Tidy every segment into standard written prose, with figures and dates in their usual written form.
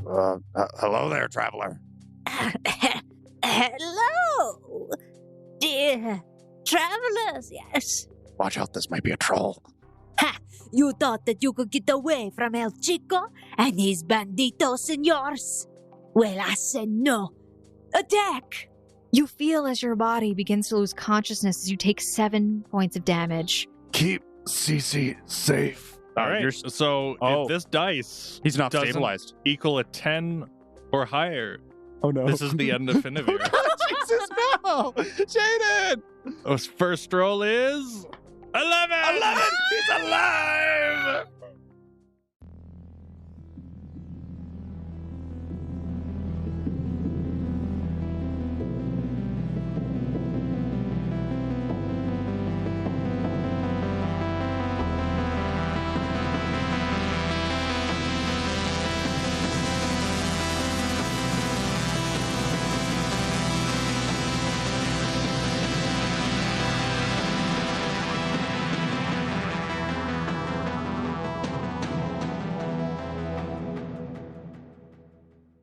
Hello there, traveler. Hello, dear travelers, yes. Watch out, this might be a troll. Ha! You thought that you could get away from El Chico and his banditos, senors? Well, I said no. Attack! You feel as your body begins to lose consciousness as you take 7 points of damage. Keep Cece safe. All right. So if this dice He's not doesn't stabilized. equal a 10 or higher, Oh no. this is the end of Finavir. Jesus, no! Jaden! First roll is 11. 11! He's alive!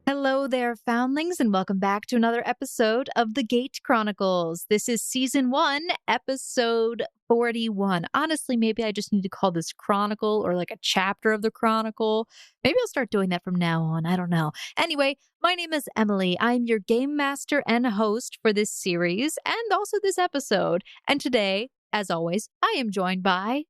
Hello there, foundlings, and welcome back to another episode of the Gate Chronicles. This is Season 1, Episode 41. Honestly, maybe I just need to call this Chronicle or like a chapter of the Chronicle. Maybe I'll start doing that from now on. I don't know. Anyway, my name is Emily. I'm your game master and host for this series and also this episode. And today, as always, I am joined by...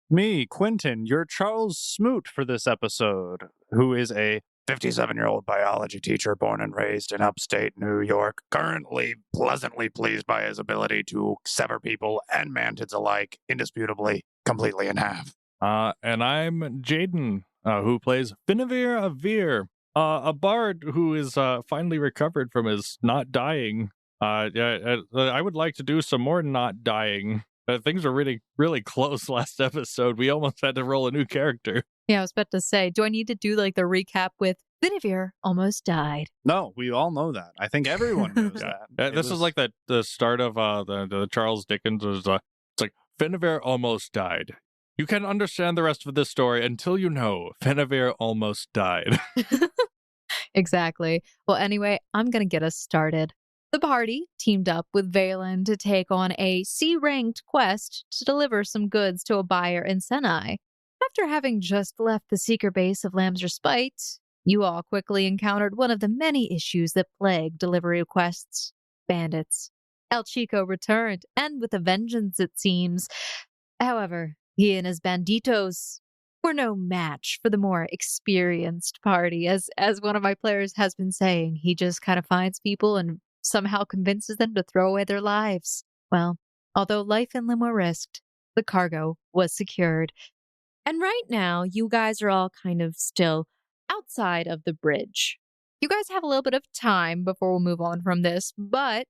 Me, Quentin, your Charles Smoot for this episode, who is a 57-year-old biology teacher born and raised in upstate New York, currently pleasantly pleased by his ability to sever people and mantids alike indisputably, completely in half. And I'm Jaden, who plays Finavir Avir, a bard who is finally recovered from his not dying. I would like to do some more not dying. Things were really, really close last episode. We almost had to roll a new character. Yeah, I was about to say, do I need to do like the recap with Finavir almost died? No, we all know that. I think everyone knows that. This is like the start of the Charles Dickens. It's like, Finavir almost died. You can understand the rest of this story until you know Finavir almost died. Exactly. Well, anyway, I'm going to get us started. The party teamed up with Vaeolin to take on a C-ranked quest to deliver some goods to a buyer in Senai. After having just left the secret base of Lamb's Respite, you all quickly encountered one of the many issues that plague delivery quests: bandits. El Chico returned, and with a vengeance, it seems. However, he and his banditos were no match for the more experienced party. As one of my players has been saying, he just kind of finds people and somehow convinces them to throw away their lives. Well, although life and limb were risked, the cargo was secured. And right now, you guys are all kind of still outside of the bridge. You guys have a little bit of time before we'll move on from this, but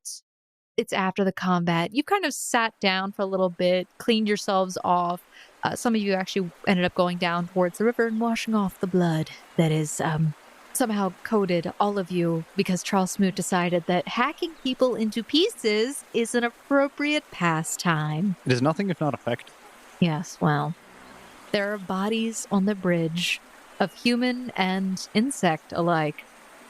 it's after the combat. You've kind of sat down for a little bit, cleaned yourselves off. Some of you actually ended up going down towards the river and washing off the blood that is somehow coated all of you, because Charles Smoot decided that hacking people into pieces is an appropriate pastime. It is nothing if not effective. Yes, well, there are bodies on the bridge of human and insect alike.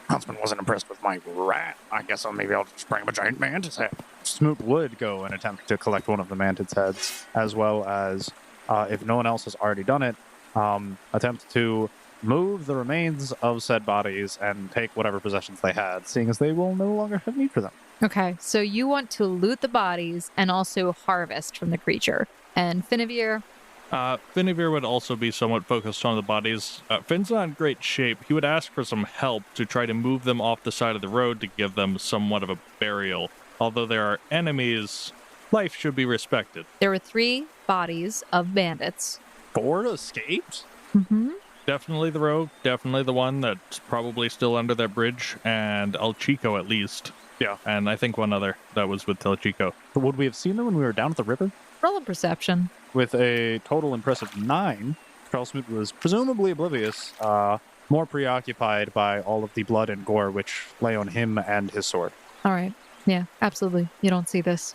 Huntsman wasn't impressed with my rat. I guess maybe I'll just bring him a giant mantis head. Smoot would go and attempt to collect one of the mantids' heads, as well as, if no one else has already done it, attempt to move the remains of said bodies and take whatever possessions they had, seeing as they will no longer have need for them. Okay, so you want to loot the bodies and also harvest from the creature. And Finavir? Finavir would also be somewhat focused on the bodies. Finn's not in great shape. He would ask for some help to try to move them off the side of the road to give them somewhat of a burial. Although there are enemies, life should be respected. There were 3 bodies of bandits. 4 escaped? Mm-hmm. Definitely the rogue, definitely the one that's probably still under that bridge, and El Chico at least. Yeah. And I think one other that was with El Chico. But would we have seen them when we were down at the river? Roll a perception. With a total impressive 9, Charles Smoot was presumably oblivious, more preoccupied by all of the blood and gore which lay on him and his sword. All right. Yeah, absolutely. You don't see this.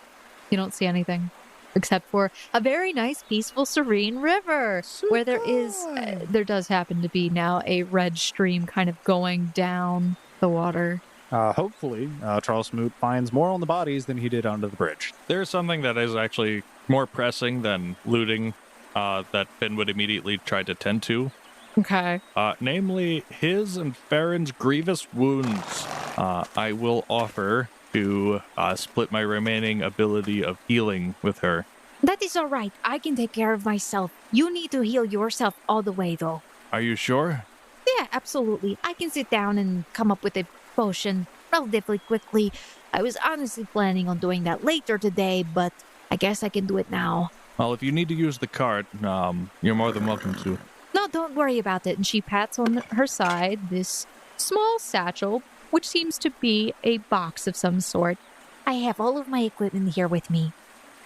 You don't see anything. except for a very nice, peaceful, serene river where there does happen to be now a red stream kind of going down the water. Hopefully, Charles Smoot finds more on the bodies than he did under the bridge. There's something that is actually more pressing than looting that Finn would immediately try to tend to. Okay. Namely, his and Farron's grievous wounds. I will offer to split my remaining ability of healing with her. That is all right. I can take care of myself. You need to heal yourself all the way, though. Are you sure? Yeah, absolutely. I can sit down and come up with a potion relatively quickly. I was honestly planning on doing that later today, but I guess I can do it now. Well, if you need to use the cart, you're more than welcome to. No, don't worry about it. And she pats on her side this small satchel, which seems to be a box of some sort. I have all of my equipment here with me.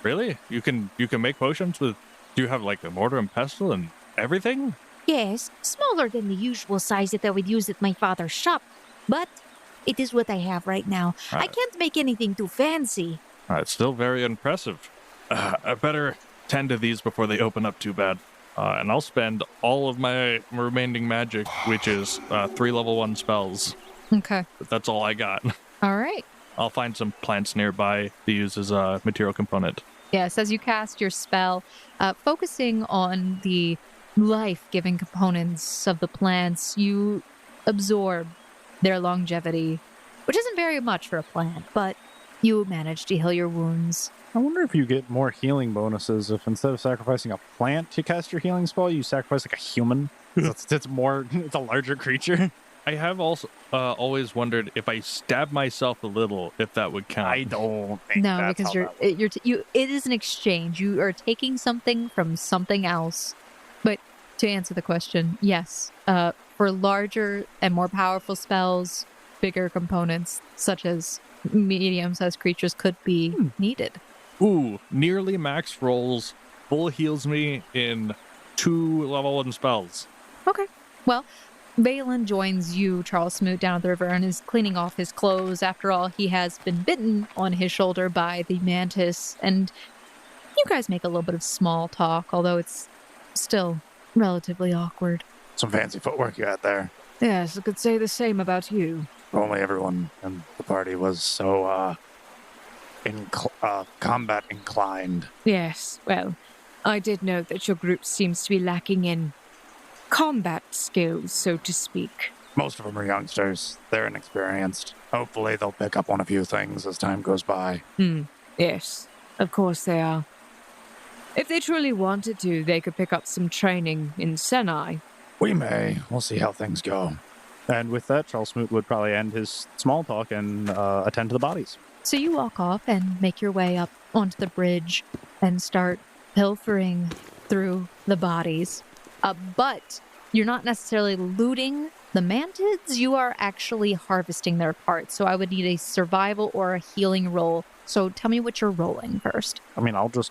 Really? You can make potions with... Do you have, like, a mortar and pestle and everything? Yes, smaller than the usual size that I would use at my father's shop, but it is what I have right now. I can't make anything too fancy. It's still very impressive. I better tend to these before they open up too bad. And I'll spend all of my remaining magic, which is 3 level 1 spells. Okay. But that's all I got. All right. I'll find some plants nearby to use as a material component. Yes, as you cast your spell, focusing on the life-giving components of the plants, you absorb their longevity, which isn't very much for a plant, but you manage to heal your wounds. I wonder if you get more healing bonuses if instead of sacrificing a plant to cast your healing spell, you sacrifice like a human. It's a larger creature. I have also always wondered if I stab myself a little, if that would count. I don't think No, that's because how that works. it is an exchange. You are taking something from something else. But to answer the question, yes. For larger and more powerful spells, bigger components such as medium-sized creatures could be needed. Ooh, nearly max rolls, full heals me in 2 level 1 spells. Okay. Well, Vaeolin joins you, Charles Smoot, down at the river and is cleaning off his clothes. After all, he has been bitten on his shoulder by the mantis, and you guys make a little bit of small talk, although it's still relatively awkward. Some fancy footwork you had there. Yes, I could say the same about you. If only everyone in the party was so, combat inclined. Yes, well, I did note that your group seems to be lacking in combat skills, so to speak. Most of them are youngsters. They're inexperienced. Hopefully they'll pick up on a few things as time goes by. Yes, of course they are. If they truly wanted to, they could pick up some training in Senai. We may. We'll see how things go. And with that, Charles Smoot would probably end his small talk and attend to the bodies. So you walk off and make your way up onto the bridge and start pilfering through the bodies. But you're not necessarily looting the mantids, you are actually harvesting their parts. So I would need a survival or a healing roll. So tell me what you're rolling first. I mean, I'll just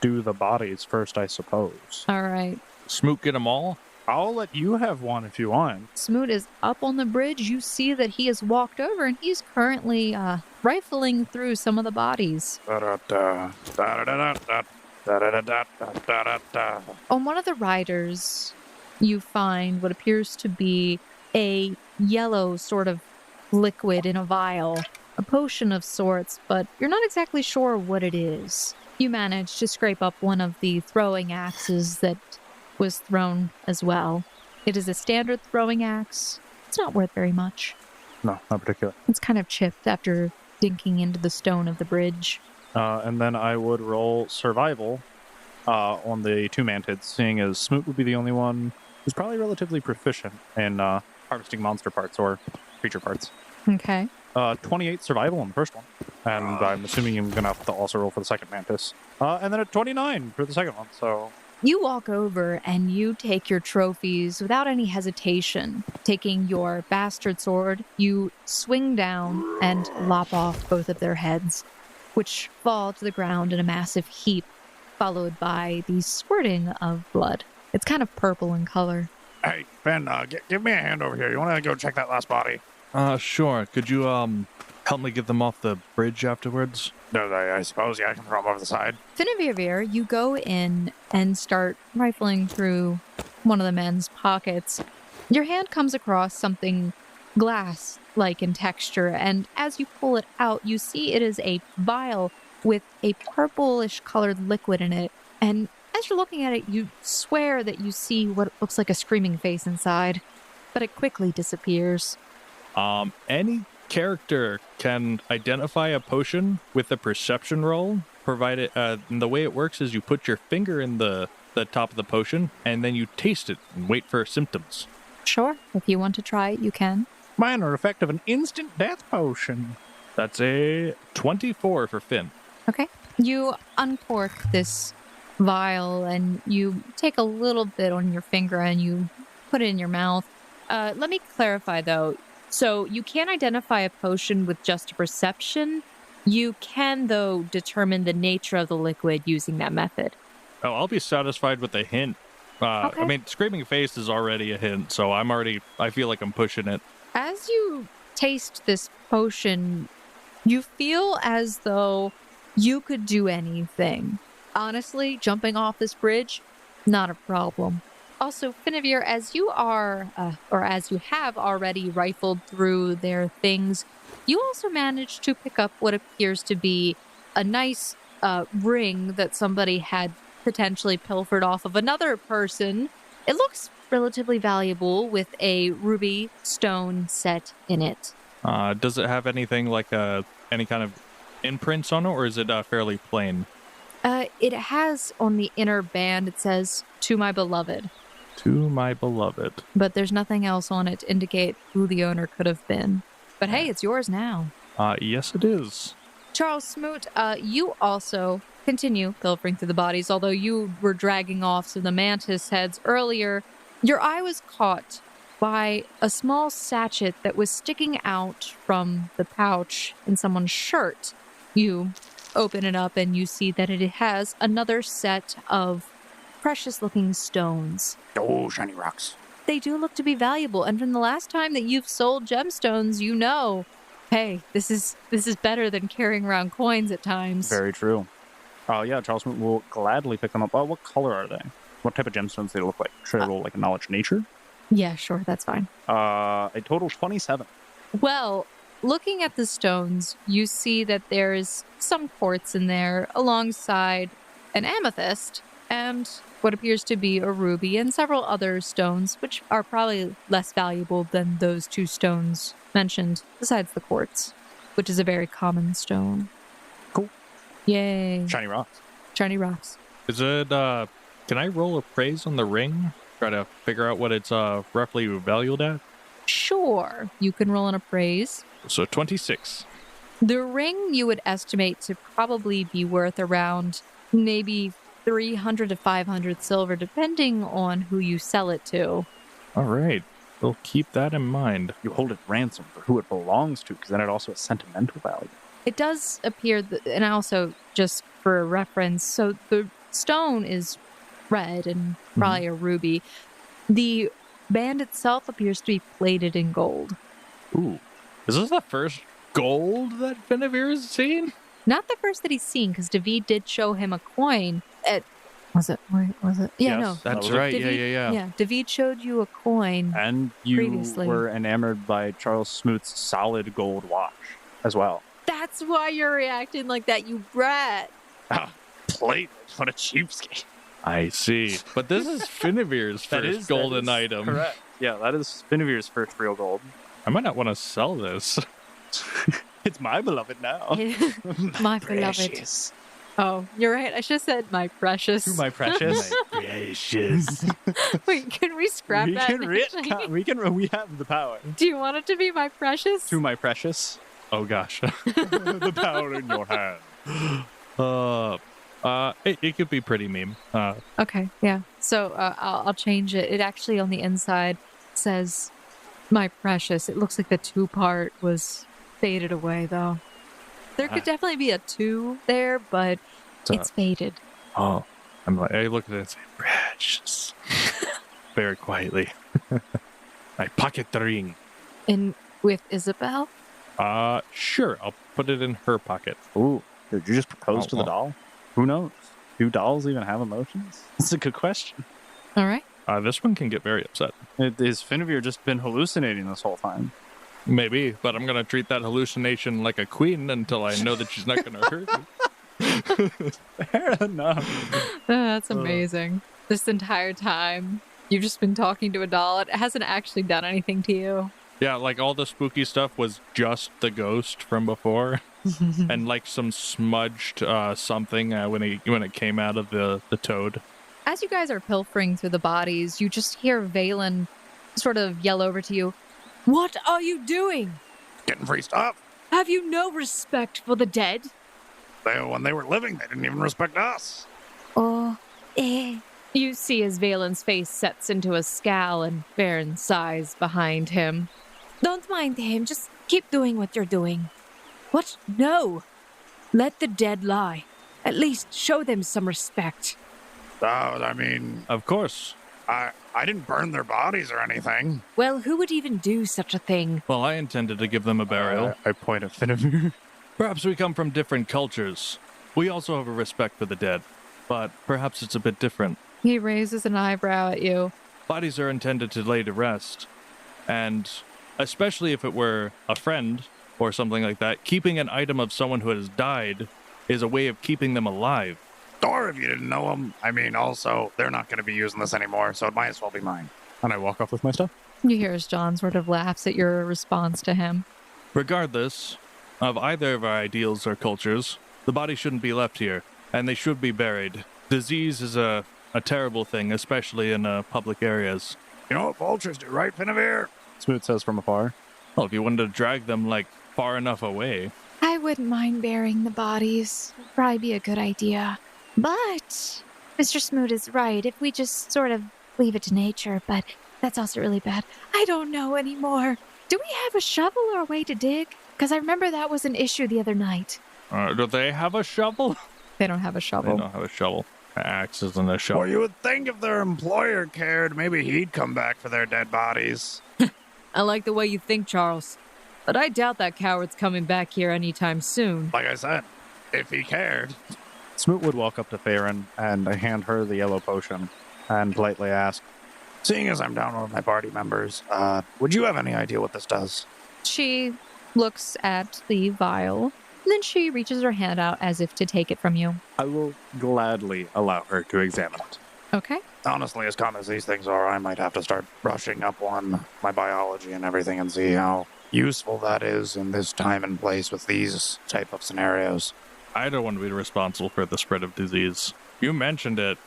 do the bodies first, I suppose. All right. Smoot get them all? I'll let you have one if you want. Smoot is up on the bridge. You see that he has walked over and he's currently rifling through some of the bodies. On one of the riders, you find what appears to be a yellow sort of liquid in a vial, a potion of sorts, but you're not exactly sure what it is. You manage to scrape up one of the throwing axes that was thrown as well. It is a standard throwing axe. It's not worth very much. No, not particularly. It's kind of chipped after dinking into the stone of the bridge. And then I would roll survival on the two mantids, seeing as Smoot would be the only one who's probably relatively proficient in harvesting monster parts or creature parts. Okay. 28 survival on the first one. And I'm assuming I'm going to have to also roll for the second mantis. And then a 29 for the second one, so... You walk over and you take your trophies without any hesitation. Taking your bastard sword, you swing down and lop off both of their heads, which fall to the ground in a massive heap, followed by the squirting of blood. It's kind of purple in color. Hey, Ben, give me a hand over here. You want to go check that last body? Sure. Could you, help me get them off the bridge afterwards? No, I suppose, yeah, I can throw them over the side. Finavir, you go in and start rifling through one of the men's pockets. Your hand comes across something glass-like in texture, and as you pull it out, you see it is a vial with a purplish-colored liquid in it. And as you're looking at it, you swear that you see what looks like a screaming face inside, but it quickly disappears. Any character can identify a potion with a perception roll, provided the way it works is you put your finger in the top of the potion and then you taste it and wait for symptoms. Sure, if you want to try it, you can. Minor effect of an instant death potion. That's a 24 for Finn. Okay. You uncork this vial and you take a little bit on your finger and you put it in your mouth. Let me clarify though. So you can't identify a potion with just a perception. You can, though, determine the nature of the liquid using that method. Oh, I'll be satisfied with a hint. Okay. I mean, screaming face is already a hint, so I feel like I'm pushing it. As you taste this potion, you feel as though you could do anything. Honestly, jumping off this bridge, not a problem. Also, Finavir, as you have already rifled through their things, you also managed to pick up what appears to be a nice ring that somebody had potentially pilfered off of another person. It looks relatively valuable with a ruby stone set in it. Does it have anything like any kind of imprints on it, or is it fairly plain? It has on the inner band, it says, "To my beloved." To my beloved. But there's nothing else on it to indicate who the owner could have been. But hey, it's yours now. Yes, it is. Charles Smoot, you also continue pilfering through the bodies, although you were dragging off some of the mantis heads earlier. Your eye was caught by a small sachet that was sticking out from the pouch in someone's shirt. You open it up and you see that it has another set of precious-looking stones. Oh, shiny rocks. They do look to be valuable, and from the last time that you've sold gemstones, you know, hey, this is better than carrying around coins at times. Very true. Yeah, Charles will gladly pick them up. What color are they? What type of gemstones do they look like? Should I roll like a knowledge nature? Yeah, sure, that's fine. A total 27. Well, looking at the stones, you see that there's some quartz in there alongside an amethyst and what appears to be a ruby and several other stones, which are probably less valuable than those two stones mentioned, besides the quartz, which is a very common stone. Cool. Yay. Shiny rocks. Shiny rocks. Is it, can I roll appraise on the ring? Try to figure out what it's roughly valued at? Sure. You can roll an appraise. So 26. The ring you would estimate to probably be worth around maybe 300 to 500 silver, depending on who you sell it to. All right. We'll keep that in mind. You hold it ransom for who it belongs to, because then it also has sentimental value. It does appear, and also just for reference, so the stone is red and probably a ruby. The band itself appears to be plated in gold. Ooh. Is this the first gold that Finavir has seen? Not the first that he's seen, because David did show him a coin. Was it? Yeah, Yes, no. That's was it. right. David, Yeah. David showed you a coin. And you Previously. were enamored by Charles Smoot's solid gold watch as well. That's why you're reacting like that, you brat. Plate. What a cheapskate. I see. But this is Finavir's first golden item. Correct. Yeah, that is Finavir's first real gold. I might not want to sell this. It's my beloved now. My beloved. Precious. Oh, you're right. I should have said my precious. To my precious. Precious. Wait, can we scrap we that? can we have the power. Do you want it to be my precious? To my precious. Oh, gosh. The power in your hand. It could be pretty meme. Okay, yeah. So I'll change it. It actually on the inside says my precious. It looks like the 2-part was faded away, though. There could definitely be a 2 there, but it's faded. Oh, I look at it and say, precious. Very quietly. I pocket the ring. And with Isabel? Sure. I'll put it in her pocket. Ooh, did you just propose Oh, to the doll? Who knows? Do dolls even have emotions? That's a good question. All right. This one can get very upset. Has Finavir just been hallucinating this whole time? Maybe, but I'm going to treat that hallucination like a queen until I know that she's not going to hurt me. Fair enough. That's amazing. This entire time, you've just been talking to a doll. It hasn't actually done anything to you. Yeah, like all the spooky stuff was just the ghost from before. And like some smudged something when it came out of the toad. As you guys are pilfering through the bodies, you just hear Vaeolin sort of yell over to you, "What are you doing? Getting free stuff. Have you no respect for the dead? When they were living, they didn't even respect us. Oh, You see as Vaelin's face sets into a scowl and Baron sighs behind him. don't mind him. Just keep doing what you're doing. What? No. Let the dead lie. At least show them some respect. Oh, I mean, Of course. I didn't burn their bodies or anything. Well, who would even do such a thing? Well, I intended to give them a burial. I point at Finavir. Perhaps we come from different cultures. We also have a respect for the dead, but perhaps it's a bit different. He raises an eyebrow at you. Bodies are intended to lay to rest, and especially if it were a friend or something like that, keeping an item of someone who has died is a way of keeping them alive. Or if you didn't know them, I mean, also, they're not going to be using this anymore, so it might as well be mine. And I walk off with my stuff. You hear as John sort of laughs at your response to him. Regardless of either of our ideals or cultures, the body shouldn't be left here, and they should be buried. Disease is a terrible thing, especially in public areas. You know what vultures do, right, Finavir? Smoot says from afar. Well, if you wanted to drag them, like, far enough away. I wouldn't mind burying the bodies. It'd probably be a good idea. But Mr. Smoot is right. If we just sort of leave it to nature, but that's also really bad. I don't know anymore. Do we have a shovel or a way to dig? Because I remember that was an issue the other night. Do they have a shovel? They don't have a They shovel. don't have a shovel. An axe isn't a shovel. Well, you would think if their employer cared, maybe he'd come back for their dead bodies. I like the way you think, Charles. But I doubt that coward's coming back here anytime soon. Like I said, if he cared. Smoot would walk up to Farron and hand her the yellow potion and politely ask, Seeing as I'm down with my party members, would you have any idea what this does? She looks at the vial, and then she reaches her hand out as if to take it from you. I will gladly allow her to examine it. Okay. Honestly, as common as these things are, I might have to start brushing up on my biology and everything and see how useful that is in this time and place with these type of scenarios. I don't want to be responsible for the spread of disease. You mentioned it,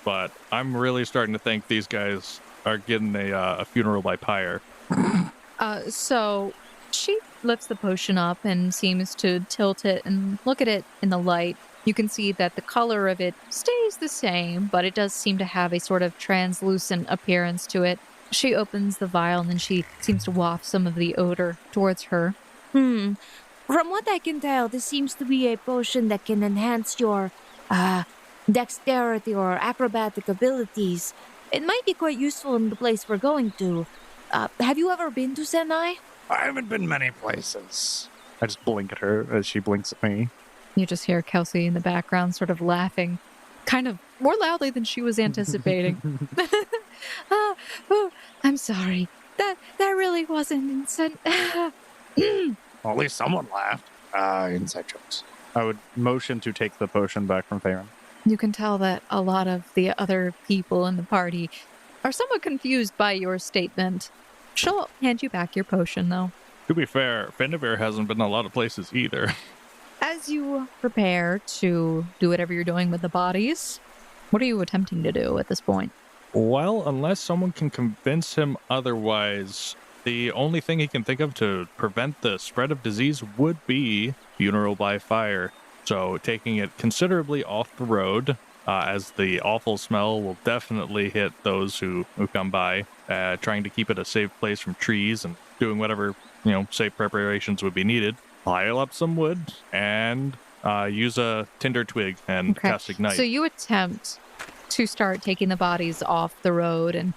but I'm really starting to think these guys are getting a funeral by pyre. So she lifts the potion up and seems to tilt it and look at it in the light. You can see that the color of it stays the same, but it does seem to have a sort of translucent appearance to it. She opens the vial and then she seems to waft some of the odor towards her. From what I can tell, this seems to be a potion that can enhance your dexterity or acrobatic abilities. It might be quite useful in the place we're going to. Have you ever been to Senai? I haven't been many places. I just blink at her as she blinks at me. You just hear Kelsey in the background sort of laughing, kind of more loudly than she was anticipating. I'm sorry. That really wasn't insane. Well, at least someone laughed. Inside jokes. I would motion to take the potion back from Farron. You can tell that a lot of the other people in the party are somewhat confused by your statement. She'll hand you back your potion, though. To be fair, Finavir hasn't been in a lot of places either. As you prepare to do whatever you're doing with the bodies, what are you attempting to do at this point? Well, unless someone can convince him otherwise, the only thing he can think of to prevent the spread of disease would be funeral by fire. So taking it considerably off the road, as the awful smell will definitely hit those who come by, trying to keep it a safe place from trees and doing whatever, safe preparations would be needed. Pile up some wood and use a tinder twig and cast ignite. So you attempt to start taking the bodies off the road and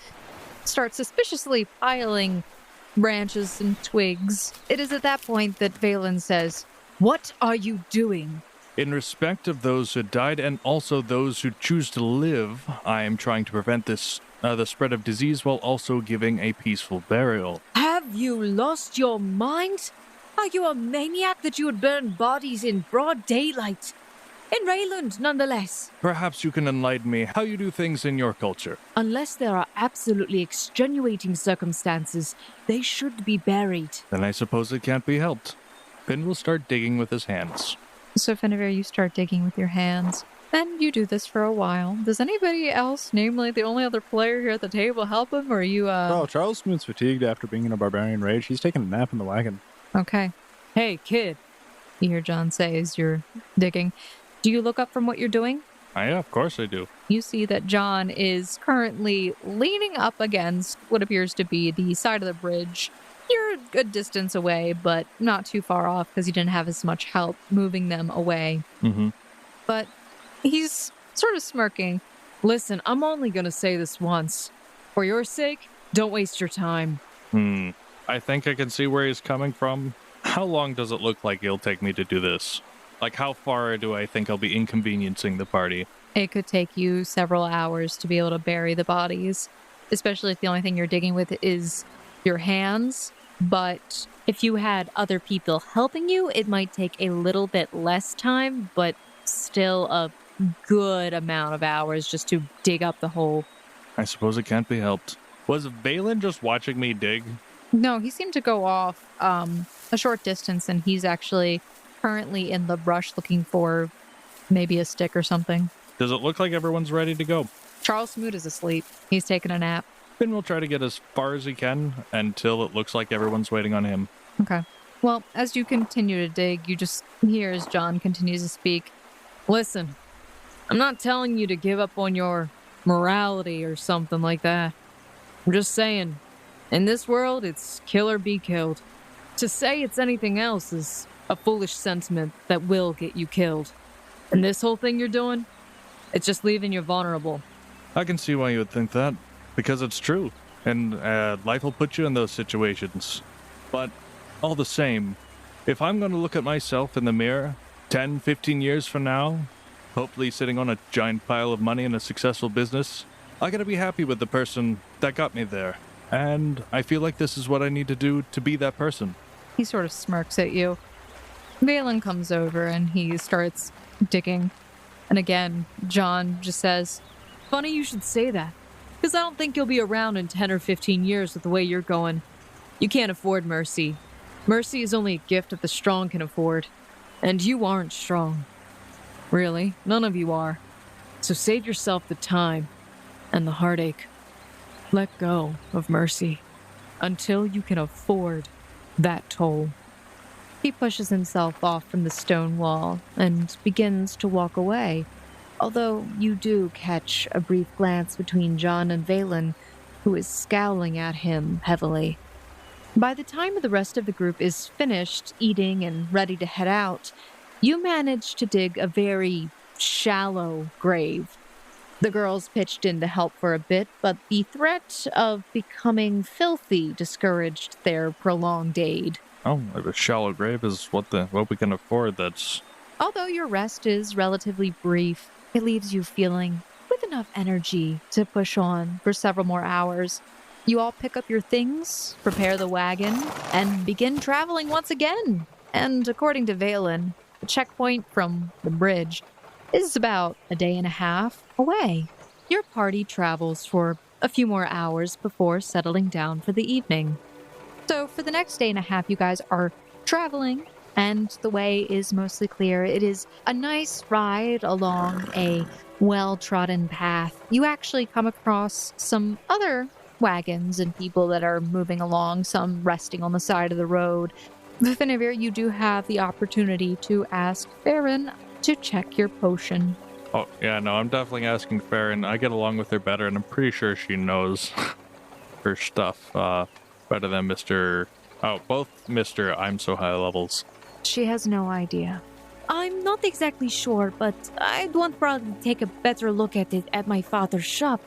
start suspiciously piling branches and twigs. It is at that point that Vaeolin says, "What are you doing?" In respect of those who died and also those who choose to live, I am trying to prevent the spread of disease while also giving a peaceful burial. Have you lost your mind? Are you a maniac that you would burn bodies in broad daylight? In Rayland, nonetheless. Perhaps you can enlighten me how you do things in your culture. Unless there are absolutely extenuating circumstances, they should be buried. Then I suppose it can't be helped. Finn will start digging with his hands. So, Finnever, you start digging with your hands. And you do this for a while. Does anybody else, namely the only other player here at the table, help him, or are you, Oh, Charles Smoot's fatigued after being in a barbarian rage. He's taking a nap in the wagon. Okay. Hey, kid. You hear John say as you're digging. Do you look up from what you're doing? Yeah, of course I do. You see that John is currently leaning up against what appears to be the side of the bridge. You're a good distance away, but not too far off because you didn't have as much help moving them away. Mm-hmm. But he's sort of smirking. Listen, I'm only gonna say this once. For your sake, don't waste your time. I think I can see where he's coming from. How long does it look like it'll take me to do this? Like, how far do I think I'll be inconveniencing the party? It could take you several hours to be able to bury the bodies, especially if the only thing you're digging with is your hands. But if you had other people helping you, it might take a little bit less time, but still a good amount of hours just to dig up the hole. I suppose it can't be helped. Was Vaeolin just watching me dig? No, he seemed to go off a short distance, and he's actually currently in the brush looking for maybe a stick or something. Does it look like everyone's ready to go? Charles Smoot is asleep. He's taking a nap. Finn will try to get as far as he can until it looks like everyone's waiting on him. Okay. Well, as you continue to dig, you just hear as John continues to speak. Listen, I'm not telling you to give up on your morality or something like that. I'm just saying, in this world, it's kill or be killed. To say it's anything else is a foolish sentiment that will get you killed. And this whole thing you're doing, it's just leaving you vulnerable. I can see why you would think that, because it's true, and life will put you in those situations. But all the same, if I'm going to look at myself in the mirror 10, 15 years from now, hopefully sitting on a giant pile of money in a successful business, I gotta be happy with the person that got me there. And I feel like this is what I need to do to be that person. He sort of smirks at you. Vaeolin comes over and he starts digging. And again, John just says, Funny you should say that, because I don't think you'll be around in 10 or 15 years with the way you're going. You can't afford mercy. Mercy is only a gift that the strong can afford. And you aren't strong. Really, none of you are. So save yourself the time and the heartache. Let go of mercy until you can afford that toll. He pushes himself off from the stone wall and begins to walk away, although you do catch a brief glance between John and Vaeolin, who is scowling at him heavily. By the time the rest of the group is finished eating and ready to head out, you manage to dig a very shallow grave. The girls pitched in to help for a bit, but the threat of becoming filthy discouraged their prolonged aid. Oh, a shallow grave is what we can afford. That's. Although your rest is relatively brief, it leaves you feeling with enough energy to push on for several more hours. You all pick up your things, prepare the wagon, and begin traveling once again. And according to Vaeolin, the checkpoint from the bridge is about a day and a half away. Your party travels for a few more hours before settling down for the evening. So for the next day and a half, you guys are traveling, and the way is mostly clear. It is a nice ride along a well-trodden path. You actually come across some other wagons and people that are moving along, some resting on the side of the road. Finnever, you do have the opportunity to ask Farron to check your potion. Oh, yeah, no, I'm definitely asking Farron. I get along with her better, and I'm pretty sure she knows her stuff better than Mr. Oh, both Mr. I'm so high levels. She has no idea. I'm not exactly sure, but I'd want probably to take a better look at it at my father's shop.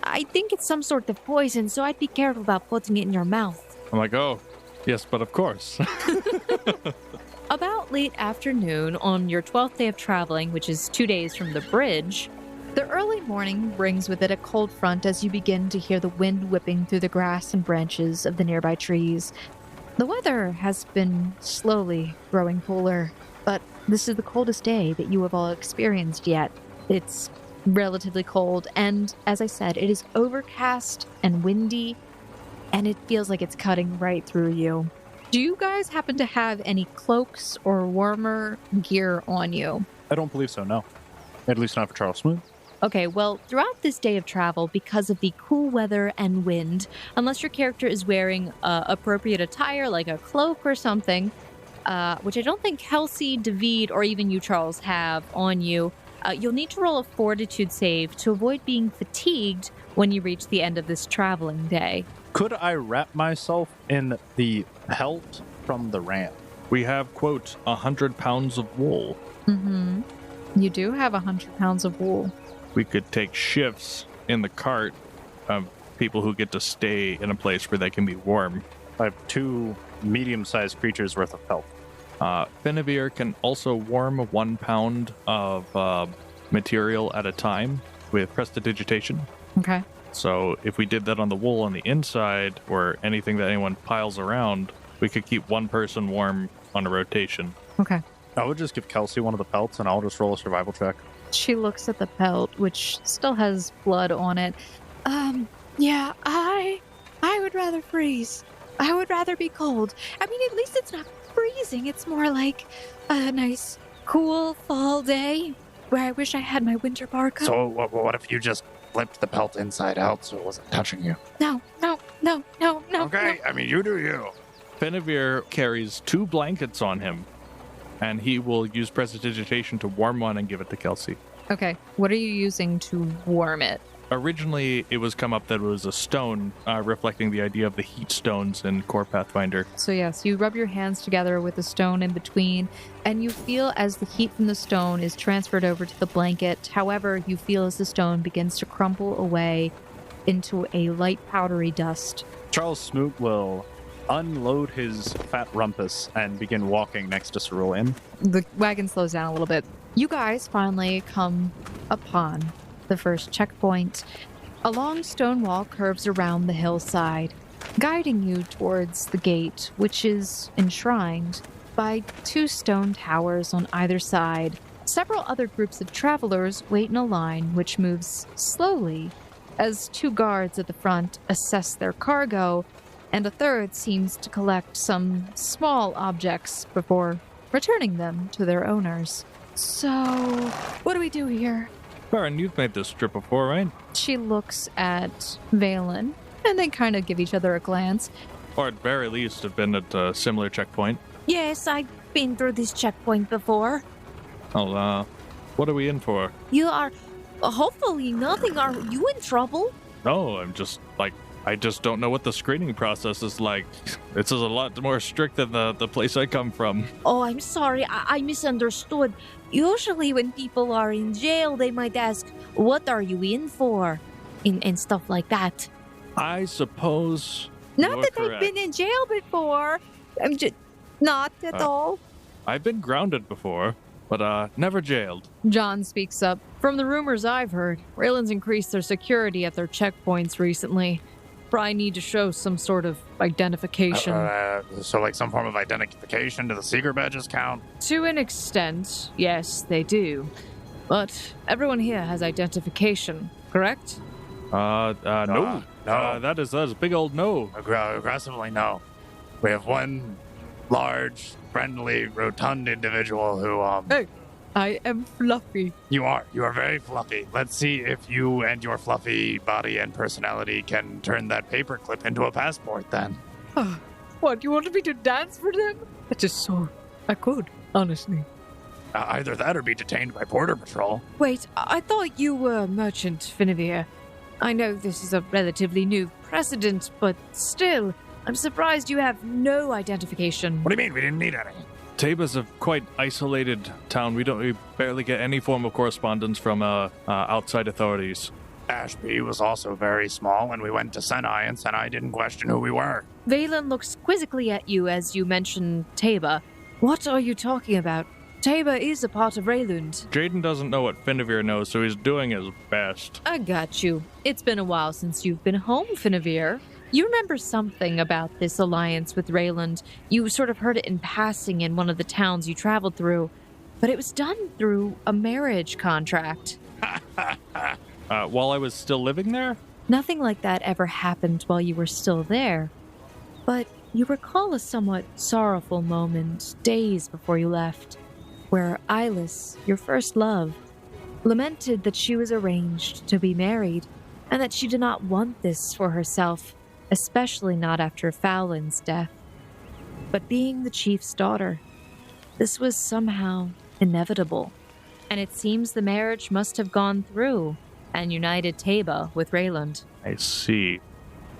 I think it's some sort of poison, so I'd be careful about putting it in your mouth. I'm like, oh, yes, but of course. About late afternoon on your 12th day of traveling, which is 2 days from the bridge, the early morning brings with it a cold front as you begin to hear the wind whipping through the grass and branches of the nearby trees. The weather has been slowly growing cooler, but this is the coldest day that you have all experienced yet. It's relatively cold, and as I said, it is overcast and windy, and it feels like it's cutting right through you. Do you guys happen to have any cloaks or warmer gear on you? I don't believe so, no. At least not for Charles Smooth. Okay, well, throughout this day of travel, because of the cool weather and wind, unless your character is wearing appropriate attire like a cloak or something, which I don't think Kelsey, David, or even you, Charles, have on you, you'll need to roll a fortitude save to avoid being fatigued when you reach the end of this traveling day. Could I wrap myself in the pelt from the ram? We have, quote, 100 pounds of wool. Mm-hmm. You do have 100 pounds of wool. We could take shifts in the cart of people who get to stay in a place where they can be warm. I have 2 medium-sized creatures worth of pelt. Finavir can also warm 1 pound of material at a time with prestidigitation. Okay. So if we did that on the wool on the inside or anything that anyone piles around, we could keep one person warm on a rotation. Okay. I would just give Kelsey one of the pelts, and I'll just roll a survival check. She looks at the pelt, which still has blood on it. Yeah, I would rather freeze. I would rather be cold. I mean, at least it's not freezing. It's more like a nice, cool fall day where I wish I had my winter parka. So what if you just flipped the pelt inside out so it wasn't touching you? No. Okay, I mean, you do you. Finavir carries 2 blankets on him, and he will use prestidigitation to warm one and give it to Kelsey. Okay. What are you using to warm it? Originally, it was come up that it was a stone, reflecting the idea of the heat stones in Core Pathfinder. So yes, you rub your hands together with a stone in between, and you feel as the heat from the stone is transferred over to the blanket. However, you feel as the stone begins to crumble away into a light powdery dust. Charles Smoot will unload his fat rumpus and begin walking next to Cerulean. The wagon slows down a little bit. You guys finally come upon the first checkpoint. A long stone wall curves around the hillside, guiding you towards the gate, which is enshrined by 2 stone towers on either side. Several other groups of travelers wait in a line, which moves slowly as 2 guards at the front assess their cargo, and a third seems to collect some small objects before returning them to their owners. So, what do we do here? Baron, you've made this trip before, right? She looks at Vaeolin, and they kind of give each other a glance. Or at very least have been at a similar checkpoint. Yes, I've been through this checkpoint before. Oh, what are we in for? You are... hopefully nothing. Are you in trouble? No, I just don't know what the screening process is like. This is a lot more strict than the place I come from. Oh, I'm sorry. I misunderstood. Usually when people are in jail, they might ask, what are you in for? And stuff like that. I suppose Not you're that correct. I've been in jail before. I'm just... Not at all. I've been grounded before, but never jailed. John speaks up. From the rumors I've heard, Raylan's increased their security at their checkpoints recently. Probably need to show some sort of identification. So like some form of identification to the secret badges count? To an extent, yes, they do. But everyone here has identification, correct? No. No. That is a big old no. Aggressively, no. We have one large, friendly, rotund individual who, Hey, I am Fluffy. You are very fluffy. Let's see if you and your fluffy body and personality can turn that paperclip into a passport then. What, you wanted me to dance for them? I just saw. I could, honestly. Either that or be detained by Border Patrol. Wait, I thought you were Merchant Finavir. I know this is a relatively new precedent, but still, I'm surprised you have no identification. What do you mean? We didn't need any. Taba's a quite isolated town. We barely get any form of correspondence from outside authorities. Ashby was also very small, and we went to Senai, and Senai didn't question who we were. Vaeolin looks quizzically at you as you mention Taba. What are you talking about? Taba is a part of Raylund. Jaden doesn't know what Finavir knows, so he's doing his best. I got you. It's been a while since you've been home, Finavir. You remember something about this alliance with Raylund. You sort of heard it in passing in one of the towns you traveled through, but it was done through a marriage contract. While I was still living there? Nothing like that ever happened while you were still there. But you recall a somewhat sorrowful moment days before you left, where Eilis, your first love, lamented that she was arranged to be married, and that she did not want this for herself, especially not after Farmlands' death. But being the chief's daughter, this was somehow inevitable, and it seems the marriage must have gone through and united Taba with Raylund. I see.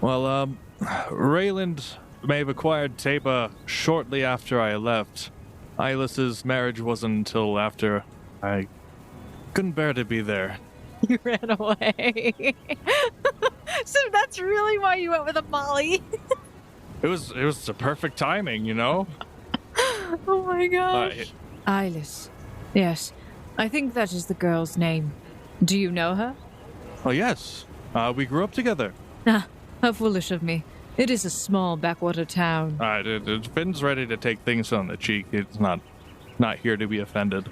Well, Raylund may have acquired Taba shortly after I left. Eilis's marriage wasn't until after I couldn't bear to be there. You ran away. So that's really why you went with a Molly. It was the perfect timing, you know? Oh my gosh. Eilis. Yes, I think that is the girl's name. Do you know her? Oh, yes. We grew up together. Ah, how foolish of me. It is a small backwater town. Finn's ready to take things on the cheek. It's not here to be offended.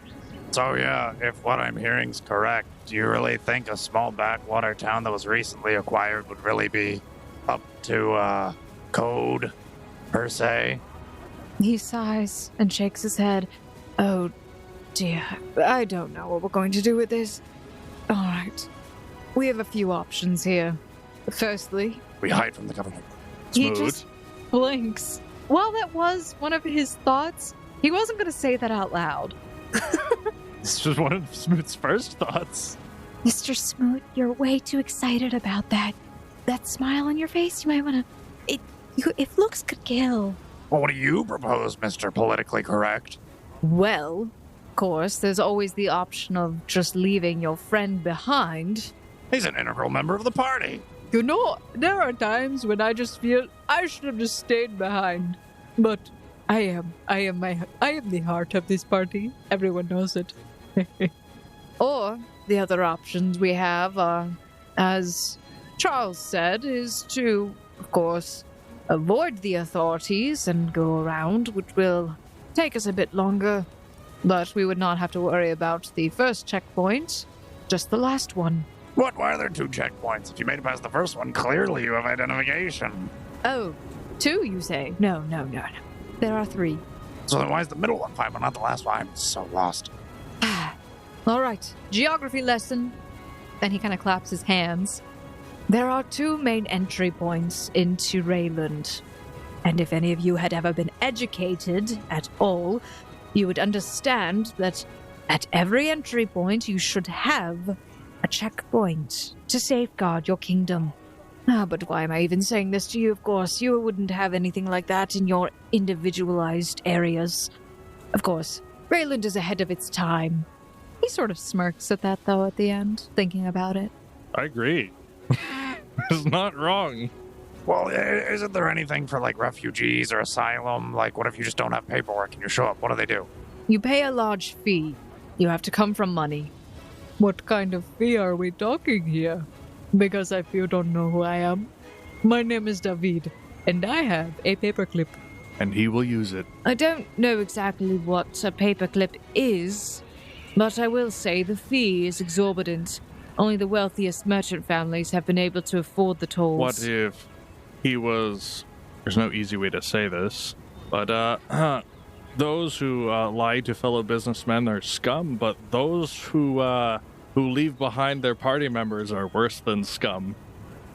So yeah, if what I'm hearing's correct, do you really think a small backwater town that was recently acquired would really be up to code, per se? He sighs and shakes his head. Oh, dear. I don't know what we're going to do with this. All right. We have a few options here. Firstly, we hide from the government. He Smooth. just blinks. While that was one of his thoughts, he wasn't going to say that out loud. This was one of Smoot's first thoughts. Mr. Smoot, you're way too excited about that. That smile on your face, you might want to... If looks could kill. Well, what do you propose, Mr. Politically Correct? Well, of course, there's always the option of just leaving your friend behind. He's an integral member of the party. You know, there are times when I just feel I should have just stayed behind. But I am the heart of this party. Everyone knows it. Or the other options we have are, as Charles said, is to, of course, avoid the authorities and go around, which will take us a bit longer. But we would not have to worry about the first checkpoint, just the last one. What? Why are there two checkpoints? If you made it past the first one, clearly you have identification. Oh, 2, you say? No. There are 3. So then why is the middle one fine, but not the last one? I'm so lost. All right, geography lesson. Then he kind of claps his hands. There are 2 main entry points into Raylund. And if any of you had ever been educated at all, you would understand that at every entry point you should have a checkpoint to safeguard your kingdom. But why am I even saying this to you? Of course, you wouldn't have anything like that in your individualized areas. Of course, Raylund is ahead of its time. He sort of smirks at that, though, at the end, thinking about it. I agree. It's not wrong. Well, isn't there anything for, like, refugees or asylum? Like, what if you just don't have paperwork and you show up? What do they do? You pay a large fee. You have to come from money. What kind of fee are we talking here? Because if you don't know who I am, my name is David, and I have a paperclip. And he will use it. I don't know exactly what a paperclip is, but I will say the fee is exorbitant. Only the wealthiest merchant families have been able to afford the tolls. What if he was... There's no easy way to say this, but those who lie to fellow businessmen are scum, but those who leave behind their party members are worse than scum.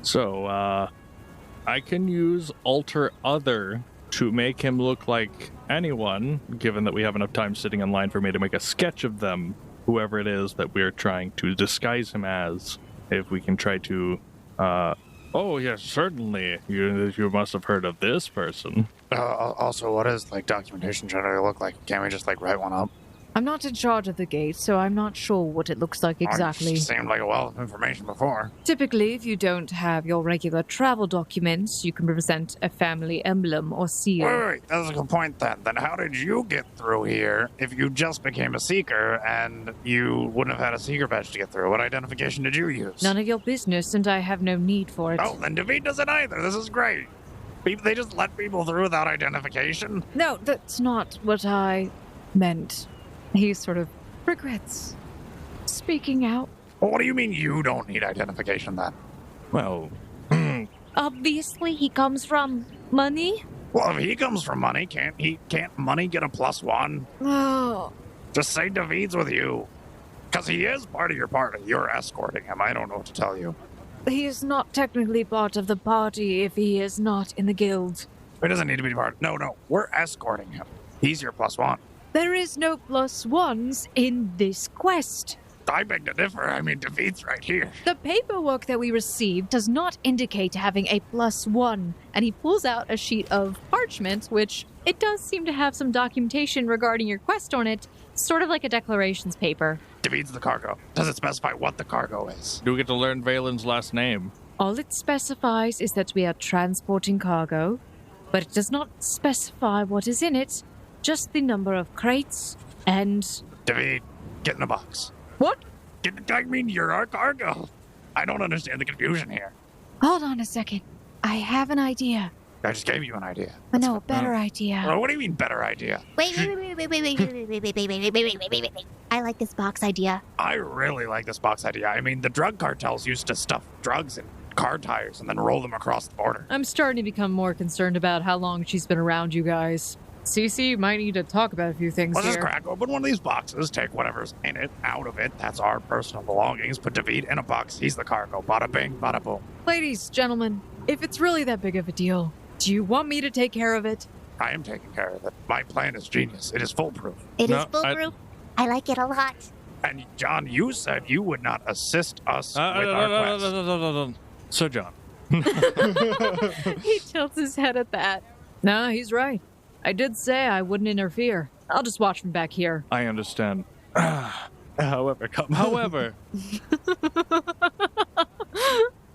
So, I can use Alter Other to make him look like anyone, given that we have enough time sitting in line for me to make a sketch of them, whoever it is that we're trying to disguise him as. If we can try to, oh yes, certainly, you must have heard of this person. Also, what does, like, documentation generally look like? Can't we just, like, write one up? I'm not in charge of the gate, so I'm not sure what it looks like exactly. It seemed like a wealth of information before. Typically, if you don't have your regular travel documents, you can present a family emblem or seal. Wait, that's a good point then. Then how did you get through here if you just became a seeker and you wouldn't have had a seeker badge to get through? What identification did you use? None of your business, and I have no need for it. Oh, then David doesn't either. This is great. They just let people through without identification? No, that's not what I meant. He sort of regrets speaking out. Well, what do you mean you don't need identification then? Well, Obviously, he comes from money. Well, if he comes from money, can't money get a +1? Oh, Just say David's with you. Because he is part of your party. You're escorting him. I don't know what to tell you. he is not technically part of the party if he is not in the guild. He doesn't need to be part. No, we're escorting him. He's your +1. There is no +1s in this quest. I beg to differ. I mean, David's right here. The paperwork that we received does not indicate having a +1, and he pulls out a sheet of parchment, which it does seem to have some documentation regarding your quest on it, sort of like a declarations paper. David's the cargo. Does it specify what the cargo is? do we get to learn Vaeolin's last name? All it specifies is that we are transporting cargo, but it does not specify what is in it, just the number of crates and... David, get in the box. What? I mean, you're our cargo. I don't understand the confusion here. Hold on a second. I have an idea. I just gave you an idea. No, better idea. Well, what do you mean, better idea? Wait. I like this box idea. I really like this box idea. I mean, the drug cartels used to stuff drugs in car tires and then roll them across the border. I'm starting to become more concerned about how long she's been around you guys. Cece, you might need to talk about a few things Let's here. just crack open one of these boxes, take whatever's in it, out of it. That's our personal belongings. Put David in a box. He's the cargo. Bada bing, bada boom. Ladies, gentlemen, if it's really that big of a deal, do you want me to take care of it? I am taking care of it. My plan is genius. It is foolproof. It No, is foolproof. I like it a lot. And John, you said you would not assist us with our quest. Sir John. He tilts his head at that. No, he's right. I did say I wouldn't interfere. I'll just watch from back here. I understand. However, However,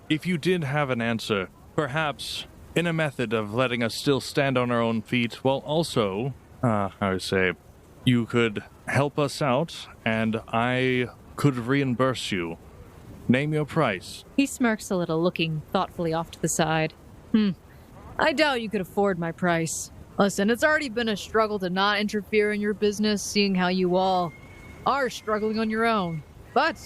if you did have an answer, perhaps in a method of letting us still stand on our own feet, while also, I would say, you could help us out, and I could reimburse you. Name your price. He smirks a little, looking thoughtfully off to the side. I doubt you could afford my price. Listen, it's already been a struggle to not interfere in your business, seeing how you all are struggling on your own. But,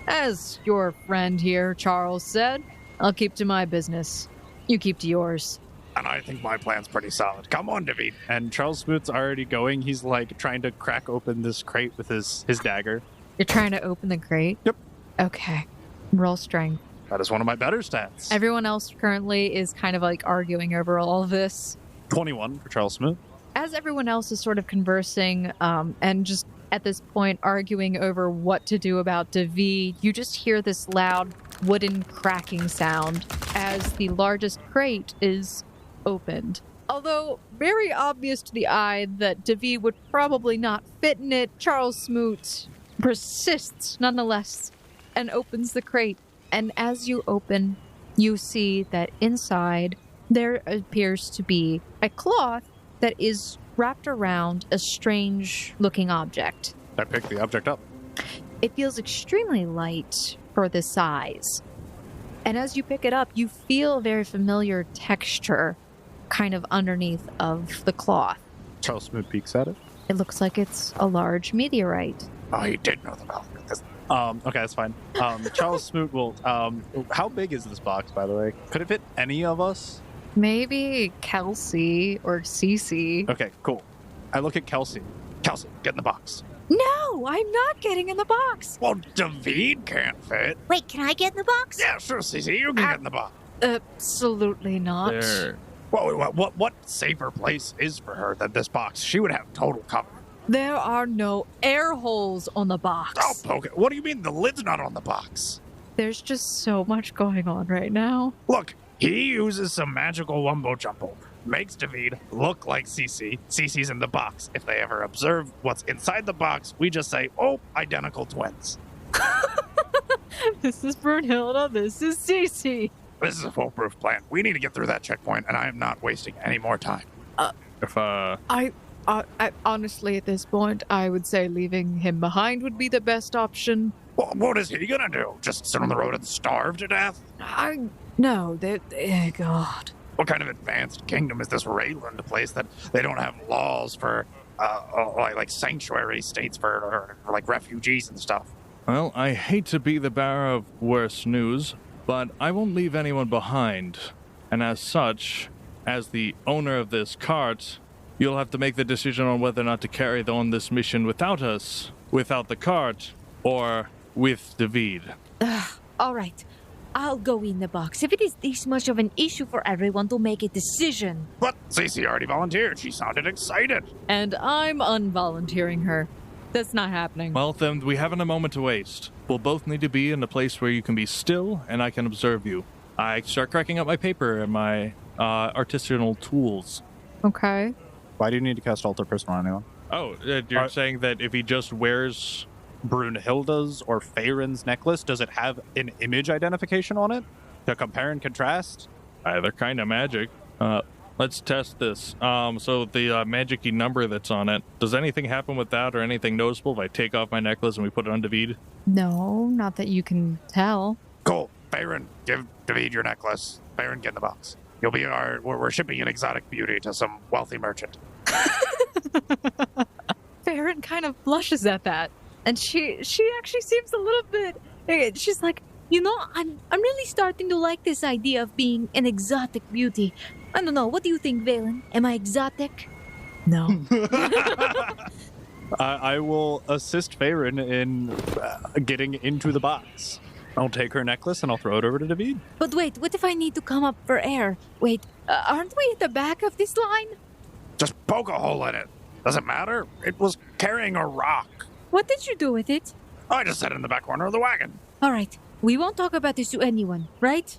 as your friend here, Charles, said, I'll keep to my business. You keep to yours. And I think my plan's pretty solid. Come on, David. and Charles Smoot's already going. He's like trying to crack open this crate with his dagger. You're trying to open the crate? Yep. Okay. Roll strength. That is one of my better stats. Everyone else currently is kind of like arguing over all of this. 21 for Charles Smoot. As everyone else is sort of conversing and just at this point arguing over what to do about Davi, you just hear this loud wooden cracking sound as the largest crate is opened. Although very obvious to the eye that Davi would probably not fit in it, Charles Smoot persists nonetheless and opens the crate. And as you open, you see that inside there appears to be a cloth that is wrapped around a strange-looking object. I picked the object up. It feels extremely light for the size. And as you pick it up, you feel a very familiar texture kind of underneath of the cloth. Charles Smoot peeks at it. It looks like it's a large meteorite. Oh, he did know the value. Okay, that's fine. Charles Smoot will. How big is this box, by the way? Could it fit any of us? Maybe Kelsey or Cece. Okay, cool. I look at Kelsey. Kelsey, get in the box. No, I'm not getting in the box. Well, David can't fit. Wait, can I get in the box? Yeah, sure, Cece, you can get in the box. Absolutely not. There. Well, what safer place is for her than this box? She would have total cover. There are no air holes on the box. Oh, okay. What do you mean the lid's not on the box? There's just so much going on right now. Look, he uses some magical wumbo jumbo. makes David look like Cece. Cece's in the box. If they ever observe what's inside the box, we just say, oh, identical twins. This is Brunhilde, this is Cece. This is a foolproof plan. We need to get through that checkpoint, and I am not wasting any more time. If I honestly, at this point, I would say leaving him behind would be the best option. Well, what is he gonna do? Just sit on the road and starve to death? No, God. What kind of advanced kingdom is this Rayland place that they don't have laws for, like sanctuary states for like refugees and stuff? Well, I hate to be the bearer of worse news, but I won't leave anyone behind. And as such, as the owner of this cart, you'll have to make the decision on whether or not to carry on this mission without us, without the cart, or with David. All right. I'll go in the box if it is this much of an issue for everyone to make a decision. But Cece already volunteered. She sounded excited. And I'm unvolunteering her. That's not happening. Well, then we haven't a moment to waste. We'll both need to be in a place where you can be still and I can observe you. I start cracking up my paper and my artisanal tools. Okay. Why do you need to cast Alter Person on anyone? Oh, you're saying that if he just wears... Brunhilde's or Faerun's necklace, does it have an image identification on it to compare and contrast? They're kind of magic. Let's test this. So the magic-y number that's on it, does anything happen with that or anything noticeable if I take off my necklace and we put it on David? No, not that you can tell. Cool. Faerun, give David your necklace. Faerun, get in the box. You'll be we're shipping an exotic beauty to some wealthy merchant. Farron kind of blushes at that. And she actually seems a little bit... She's like, you know, I'm really starting to like this idea of being an exotic beauty. I don't know. What do you think, Vaeolin? Am I exotic? No. I will assist Faerun in getting into the box. I'll take her necklace and I'll throw it over to David. But wait, what if I need to come up for air? Wait, aren't we at the back of this line? Just poke a hole in it. Doesn't matter. It was carrying a rock. What did you do with it? I just set it in the back corner of the wagon. All right, we won't talk about this to anyone, right?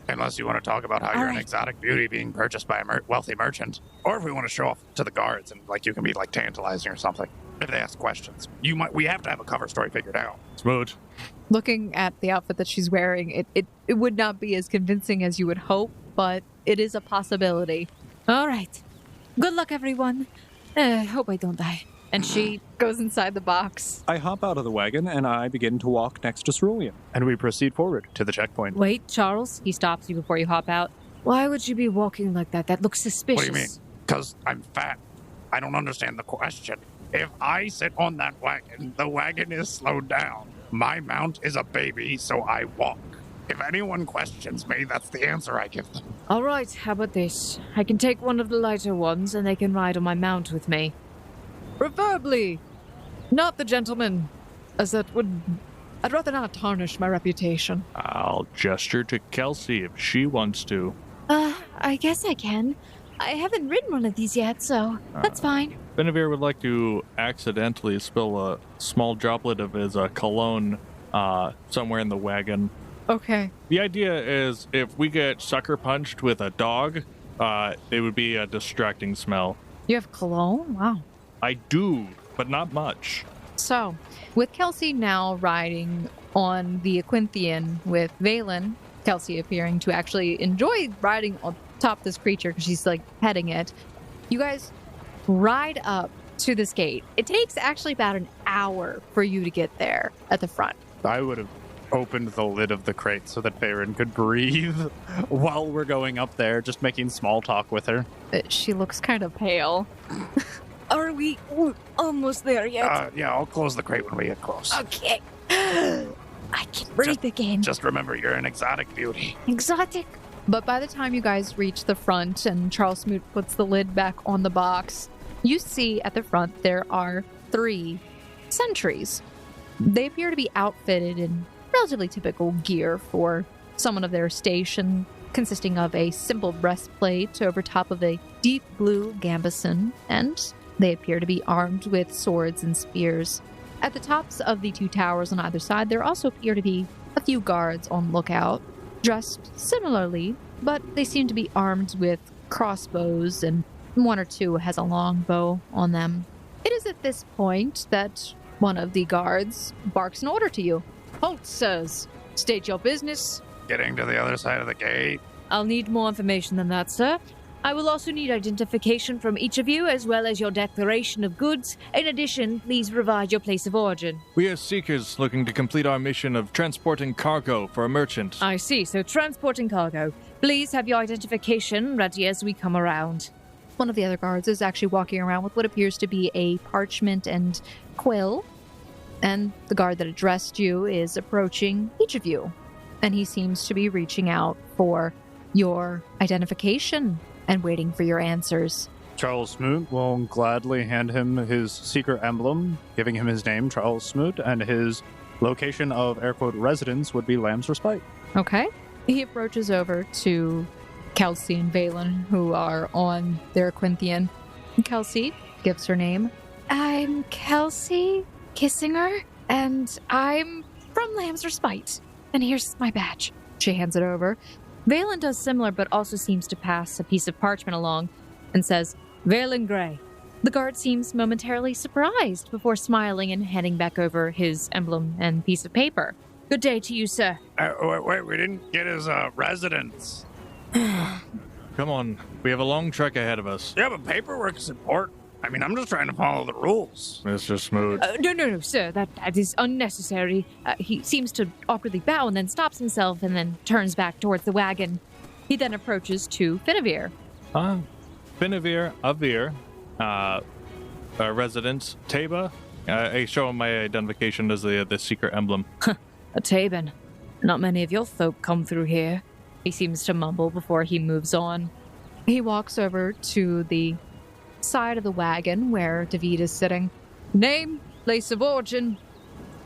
Unless you want to talk about how you're an exotic beauty being purchased by a wealthy merchant. Or if we want to show off to the guards and you can be tantalizing or something. If they ask questions. We have to have a cover story figured out. Smooth. Looking at the outfit that she's wearing, it would not be as convincing as you would hope, but it is a possibility. All right. Good luck, everyone. Hope I don't die. And she goes inside the box. I hop out of the wagon and I begin to walk next to Cerulean. And we proceed forward to the checkpoint. Wait, Charles. He stops you before you hop out. Why would you be walking like that? That looks suspicious. What do you mean? Because I'm fat. I don't understand the question. If I sit on that wagon, the wagon is slowed down. My mount is a baby, so I walk. If anyone questions me, that's the answer I give them. All right, how about this? I can take one of the lighter ones and they can ride on my mount with me. Preferably not the gentleman, as that would... I'd rather not tarnish my reputation. I'll gesture to Kelsey if she wants to. I guess I can. I haven't ridden one of these yet, so that's fine. Benavir would like to accidentally spill a small droplet of his cologne somewhere in the wagon. Okay. The idea is if we get sucker punched with a dog, it would be a distracting smell. You have cologne? Wow. I do, but not much. So, with Kelsey now riding on the Aquinthian with Vaeolin, Kelsey appearing to actually enjoy riding on top of this creature because she's petting it, you guys ride up to this gate. It takes actually about an hour for you to get there at the front. I would have opened the lid of the crate so that Faerun could breathe while we're going up there, just making small talk with her. She looks kind of pale. Are we almost there yet? Yeah, I'll close the crate when we get close. Okay. I can breathe again. Just remember, you're an exotic beauty. Exotic? But by the time you guys reach the front and Charles Smoot puts the lid back on the box, you see at the front there are 3 sentries. They appear to be outfitted in relatively typical gear for someone of their station, consisting of a simple breastplate over top of a deep blue gambeson, and they appear to be armed with swords and spears. At the tops of the 2 towers on either side, there also appear to be a few guards on lookout, dressed similarly, but they seem to be armed with crossbows, and one or two has a long bow on them. It is at this point that one of the guards barks an order to you. Halt, sirs. State your business. Getting to the other side of the gate. I'll need more information than that, sir. I will also need identification from each of you, as well as your declaration of goods. In addition, please provide your place of origin. We are seekers looking to complete our mission of transporting cargo for a merchant. I see, so transporting cargo. Please have your identification ready as we come around. One of the other guards is actually walking around with what appears to be a parchment and quill. And the guard that addressed you is approaching each of you. And he seems to be reaching out for your identification and waiting for your answers. Charles Smoot will gladly hand him his secret emblem, giving him his name, Charles Smoot, and his location of air quote residence would be Lamb's Respite. Okay. He approaches over to Kelsey and Vaeolin, who are on their Quinthian. Kelsey gives her name. I'm Kelsey Kissinger, and I'm from Lamb's Respite. And here's my badge. She hands it over. Vaeolin does similar, but also seems to pass a piece of parchment along and says, Vaeolin Grey. The guard seems momentarily surprised before smiling and handing back over his emblem and piece of paper. Good day to you, sir. Wait, we didn't get his residence. Come on, we have a long trek ahead of us. Yeah, but paperwork is important. I mean, I'm just trying to follow the rules. Mr. Smoot. No, sir. That is unnecessary. He seems to awkwardly bow and then stops himself and then turns back towards the wagon. He then approaches to Finavir. Finavir Avir, residence, Taba. I show him my identification as the secret emblem. A Taban. Not many of your folk come through here. He seems to mumble before he moves on. He walks over to the side of the wagon where David is sitting. Name, place of origin,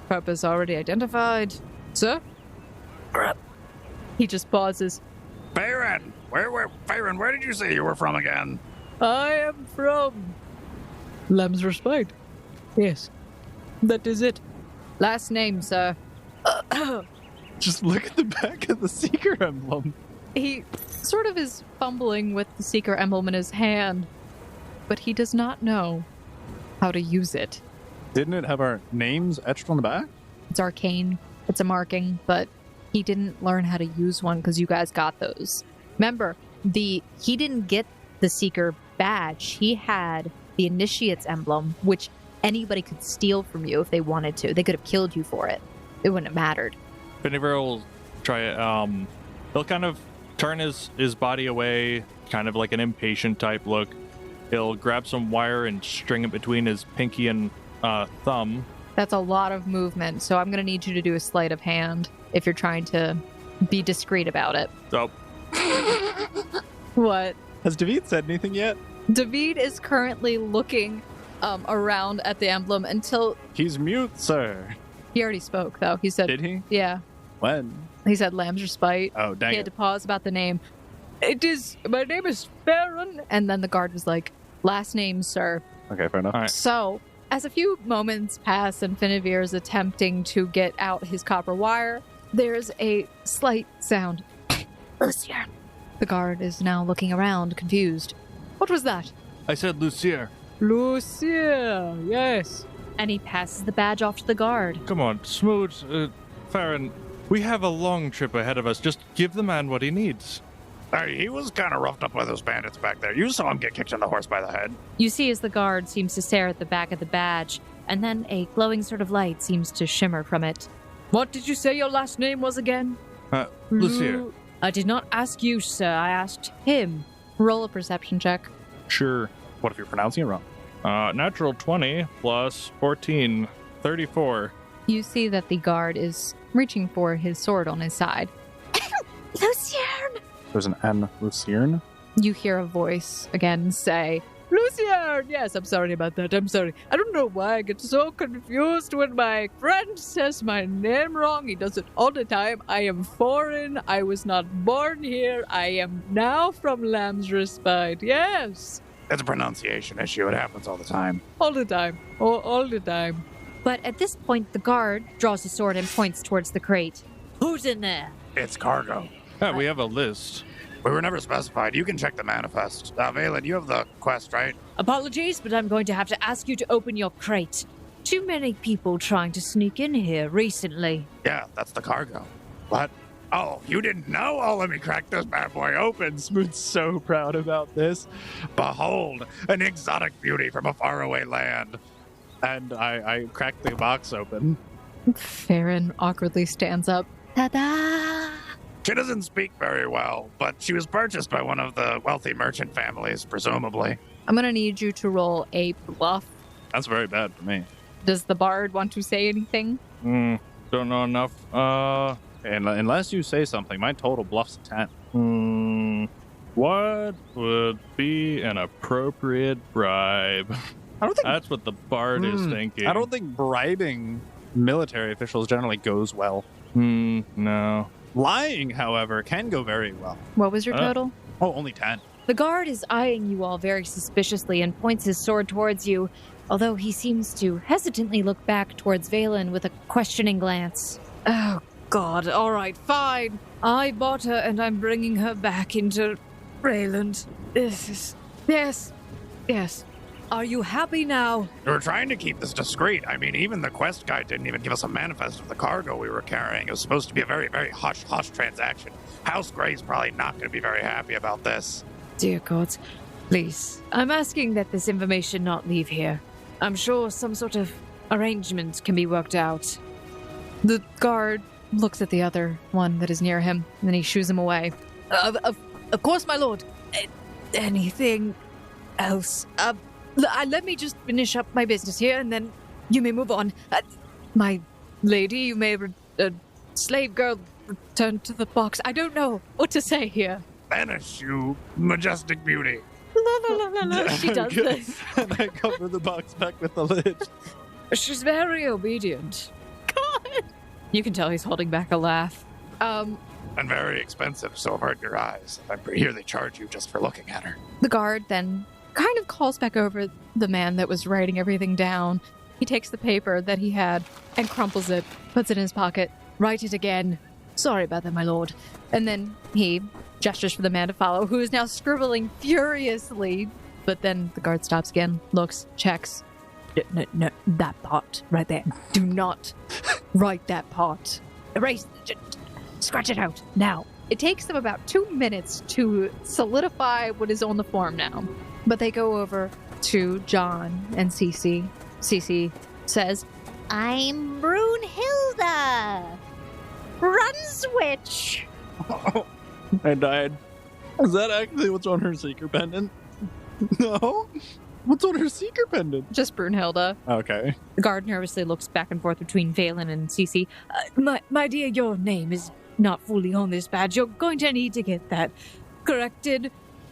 purpose already identified. Sir? He just pauses. Farron! Where did you say you were from again? I am from Lamb's Respite. Yes, that is it. Last name, sir. Just look at the back of the secret emblem. He sort of is fumbling with the secret emblem in his hand, but he does not know how to use it. Didn't it have our names etched on the back? It's arcane. It's a marking, but he didn't learn how to use one because you guys got those. Remember, he didn't get the Seeker badge. He had the Initiate's emblem, which anybody could steal from you if they wanted to. They could have killed you for it. It wouldn't have mattered. Finavir will try it. He'll kind of turn his body away, kind of like an impatient type look. He'll grab some wire and string it between his pinky and thumb. That's a lot of movement, so I'm going to need you to do a sleight of hand if you're trying to be discreet about it. Oh. What? Has David said anything yet? David is currently looking around at the emblem until... He's mute, sir. He already spoke, though. He said... Did he? Yeah. When? He said Lamb's Respite. Oh, dang He had to pause about the name. My name is Farron. And then the guard was like, last name, sir. Okay, fair enough. All right. So, as a few moments pass and Finavir is attempting to get out his copper wire, there's a slight sound. Lucier. The guard is now looking around, confused. What was that? I said Lucier. Lucia, yes. And he passes the badge off to the guard. Come on, Smoot, Farron. We have a long trip ahead of us. Just give the man what he needs. He was kind of roughed up by those bandits back there. You saw him get kicked in the horse by the head. You see as the guard seems to stare at the back of the badge, and then a glowing sort of light seems to shimmer from it. What did you say your last name was again? Lucier. I did not ask you, sir. I asked him. Roll a perception check. Sure. What if you're pronouncing it wrong? Natural 20 plus 14, 34. You see that the guard is reaching for his sword on his side. Lucierne! There's an N. Lucierne? You hear a voice again say, Lucian! Yes, I'm sorry about that. I'm sorry. I don't know why I get so confused when my friend says my name wrong. He does it all the time. I am foreign. I was not born here. I am now from Lamb's Respite. Yes. It's a pronunciation issue. It happens all the time. All the time. All the time. But at this point, the guard draws a sword and points towards the crate. Who's in there? It's cargo. Yeah, we have a list. We were never specified. You can check the manifest. Vaeolin, you have the quest, right? Apologies, but I'm going to have to ask you to open your crate. Too many people trying to sneak in here recently. Yeah, that's the cargo. What? Oh, you didn't know? Oh, let me crack this bad boy open. Smooth's so proud about this. Behold, an exotic beauty from a faraway land. And I cracked the box open. Farron awkwardly stands up. Ta-da! She doesn't speak very well, but she was purchased by one of the wealthy merchant families, presumably. I'm going to need you to roll a bluff. That's very bad for me. Does the bard want to say anything? Don't know enough. And unless you say something, my total bluff's 10. What would be an appropriate bribe? I don't think That's what the bard is thinking. I don't think bribing military officials generally goes well. No. Lying, however, can go very well. What was your total? Oh, only 10. The guard is eyeing you all very suspiciously and points his sword towards you, although he seems to hesitantly look back towards Vaeolin with a questioning glance. Oh, God. All right, fine. I bought her and I'm bringing her back into Rayland. Yes. Are you happy now? We were trying to keep this discreet. I mean, even the quest guide didn't even give us a manifest of the cargo we were carrying. It was supposed to be a very, very hush-hush transaction. House Grey's probably not going to be very happy about this. Dear God, please. I'm asking that this information not leave here. I'm sure some sort of arrangement can be worked out. The guard looks at the other one that is near him, and then he shoos him away. Of course, my lord. Anything else? Let me just finish up my business here, and then you may move on. My lady, you may... slave girl, return to the box. I don't know what to say here. Banish, you majestic beauty. La, she does this. And I cover the box back with the lid. She's very obedient. God! You can tell he's holding back a laugh. And very expensive, so avert your eyes. I'm here they charge you just for looking at her. The guard then kind of calls back over the man that was writing everything down. He takes the paper that he had and crumples it, puts it in his pocket. Write it again. Sorry about that, my lord. And then he gestures for the man to follow, who is now scribbling furiously. But then the guard stops again, looks, checks. No, that part right there. Do not write that part. Erase. Scratch it out now. It takes them about 2 minutes to solidify what is on the form now. But they go over to John and Cece. Cece says, I'm Brunhilda. Runswitch. I died. Is that actually what's on her seeker pendant? No? What's on her seeker pendant? just Brunhilde. Okay. The guard nervously looks back and forth between Vaeolin and Cece. My dear, your name is not fully on this badge. You're going to need to get that corrected.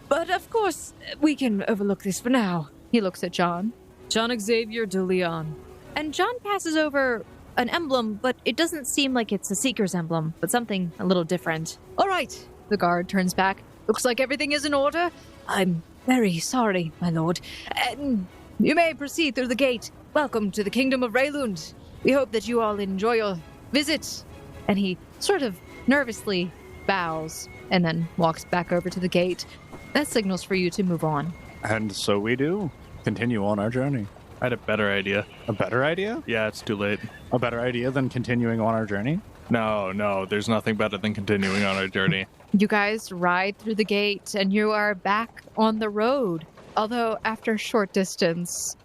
But of course, we can overlook this for now. He looks at John. John Xavier de Leon. And John passes over an emblem, but it doesn't seem like it's a Seeker's emblem, but something a little different. All right. The guard turns back. Looks like everything is in order. I'm very sorry, my lord. And you may proceed through the gate. Welcome to the Kingdom of Raylund. We hope that you all enjoy your visit. And he sort of nervously bows and then walks back over to the gate. That signals for you to move on. And so we do. Continue on our journey. I had a better idea. A better idea? Yeah, it's too late. A better idea than continuing on our journey? No, there's nothing better than continuing on our journey. You guys ride through the gate and you are back on the road. Although after a short distance,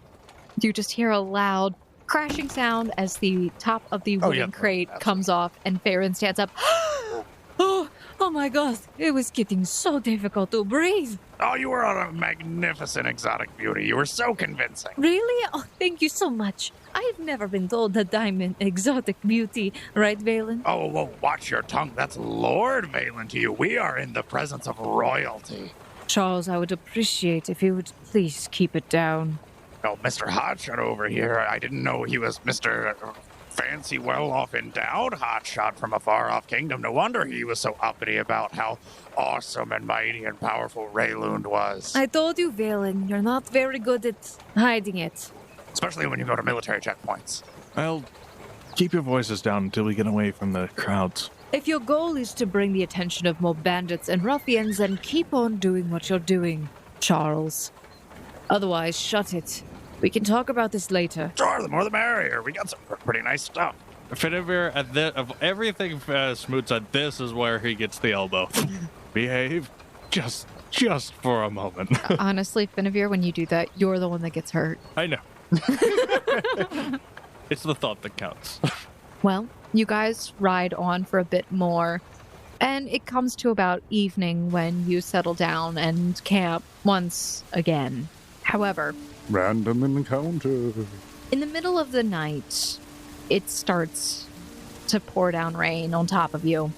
you just hear a loud crashing sound as the top of the wooden crate comes off and Farron stands up. Oh my God, it was getting so difficult to breathe. Oh, you were a magnificent exotic beauty. You were so convincing. Really? Oh, thank you so much. I've never been told that I'm an exotic beauty, right, Vaeolin? Oh, whoa, watch your tongue. That's Lord Vaeolin to you. We are in the presence of royalty. Charles, I would appreciate if you would please keep it down. Oh, Mr. Hotshot over here. I didn't know he was Mr. Fancy, well-off endowed hotshot from a far-off kingdom. No wonder he was so uppity about how awesome and mighty and powerful Raylund was. I told you, Vaeolin, you're not very good at hiding it. Especially when you go to military checkpoints. Well, keep your voices down until we get away from the crowds. If your goal is to bring the attention of more bandits and ruffians, then keep on doing what you're doing, Charles. Otherwise, shut it. We can talk about this later. Sure, the more the merrier. We got some pretty nice stuff. Finavir, of everything Smoot said, this is where he gets the elbow. Behave just for a moment. Honestly, Finavir, when you do that, you're the one that gets hurt. I know. It's the thought that counts. Well, you guys ride on for a bit more, and it comes to about evening when you settle down and camp once again. However, Random encounter. in the middle of the night, it starts to pour down rain on top of you,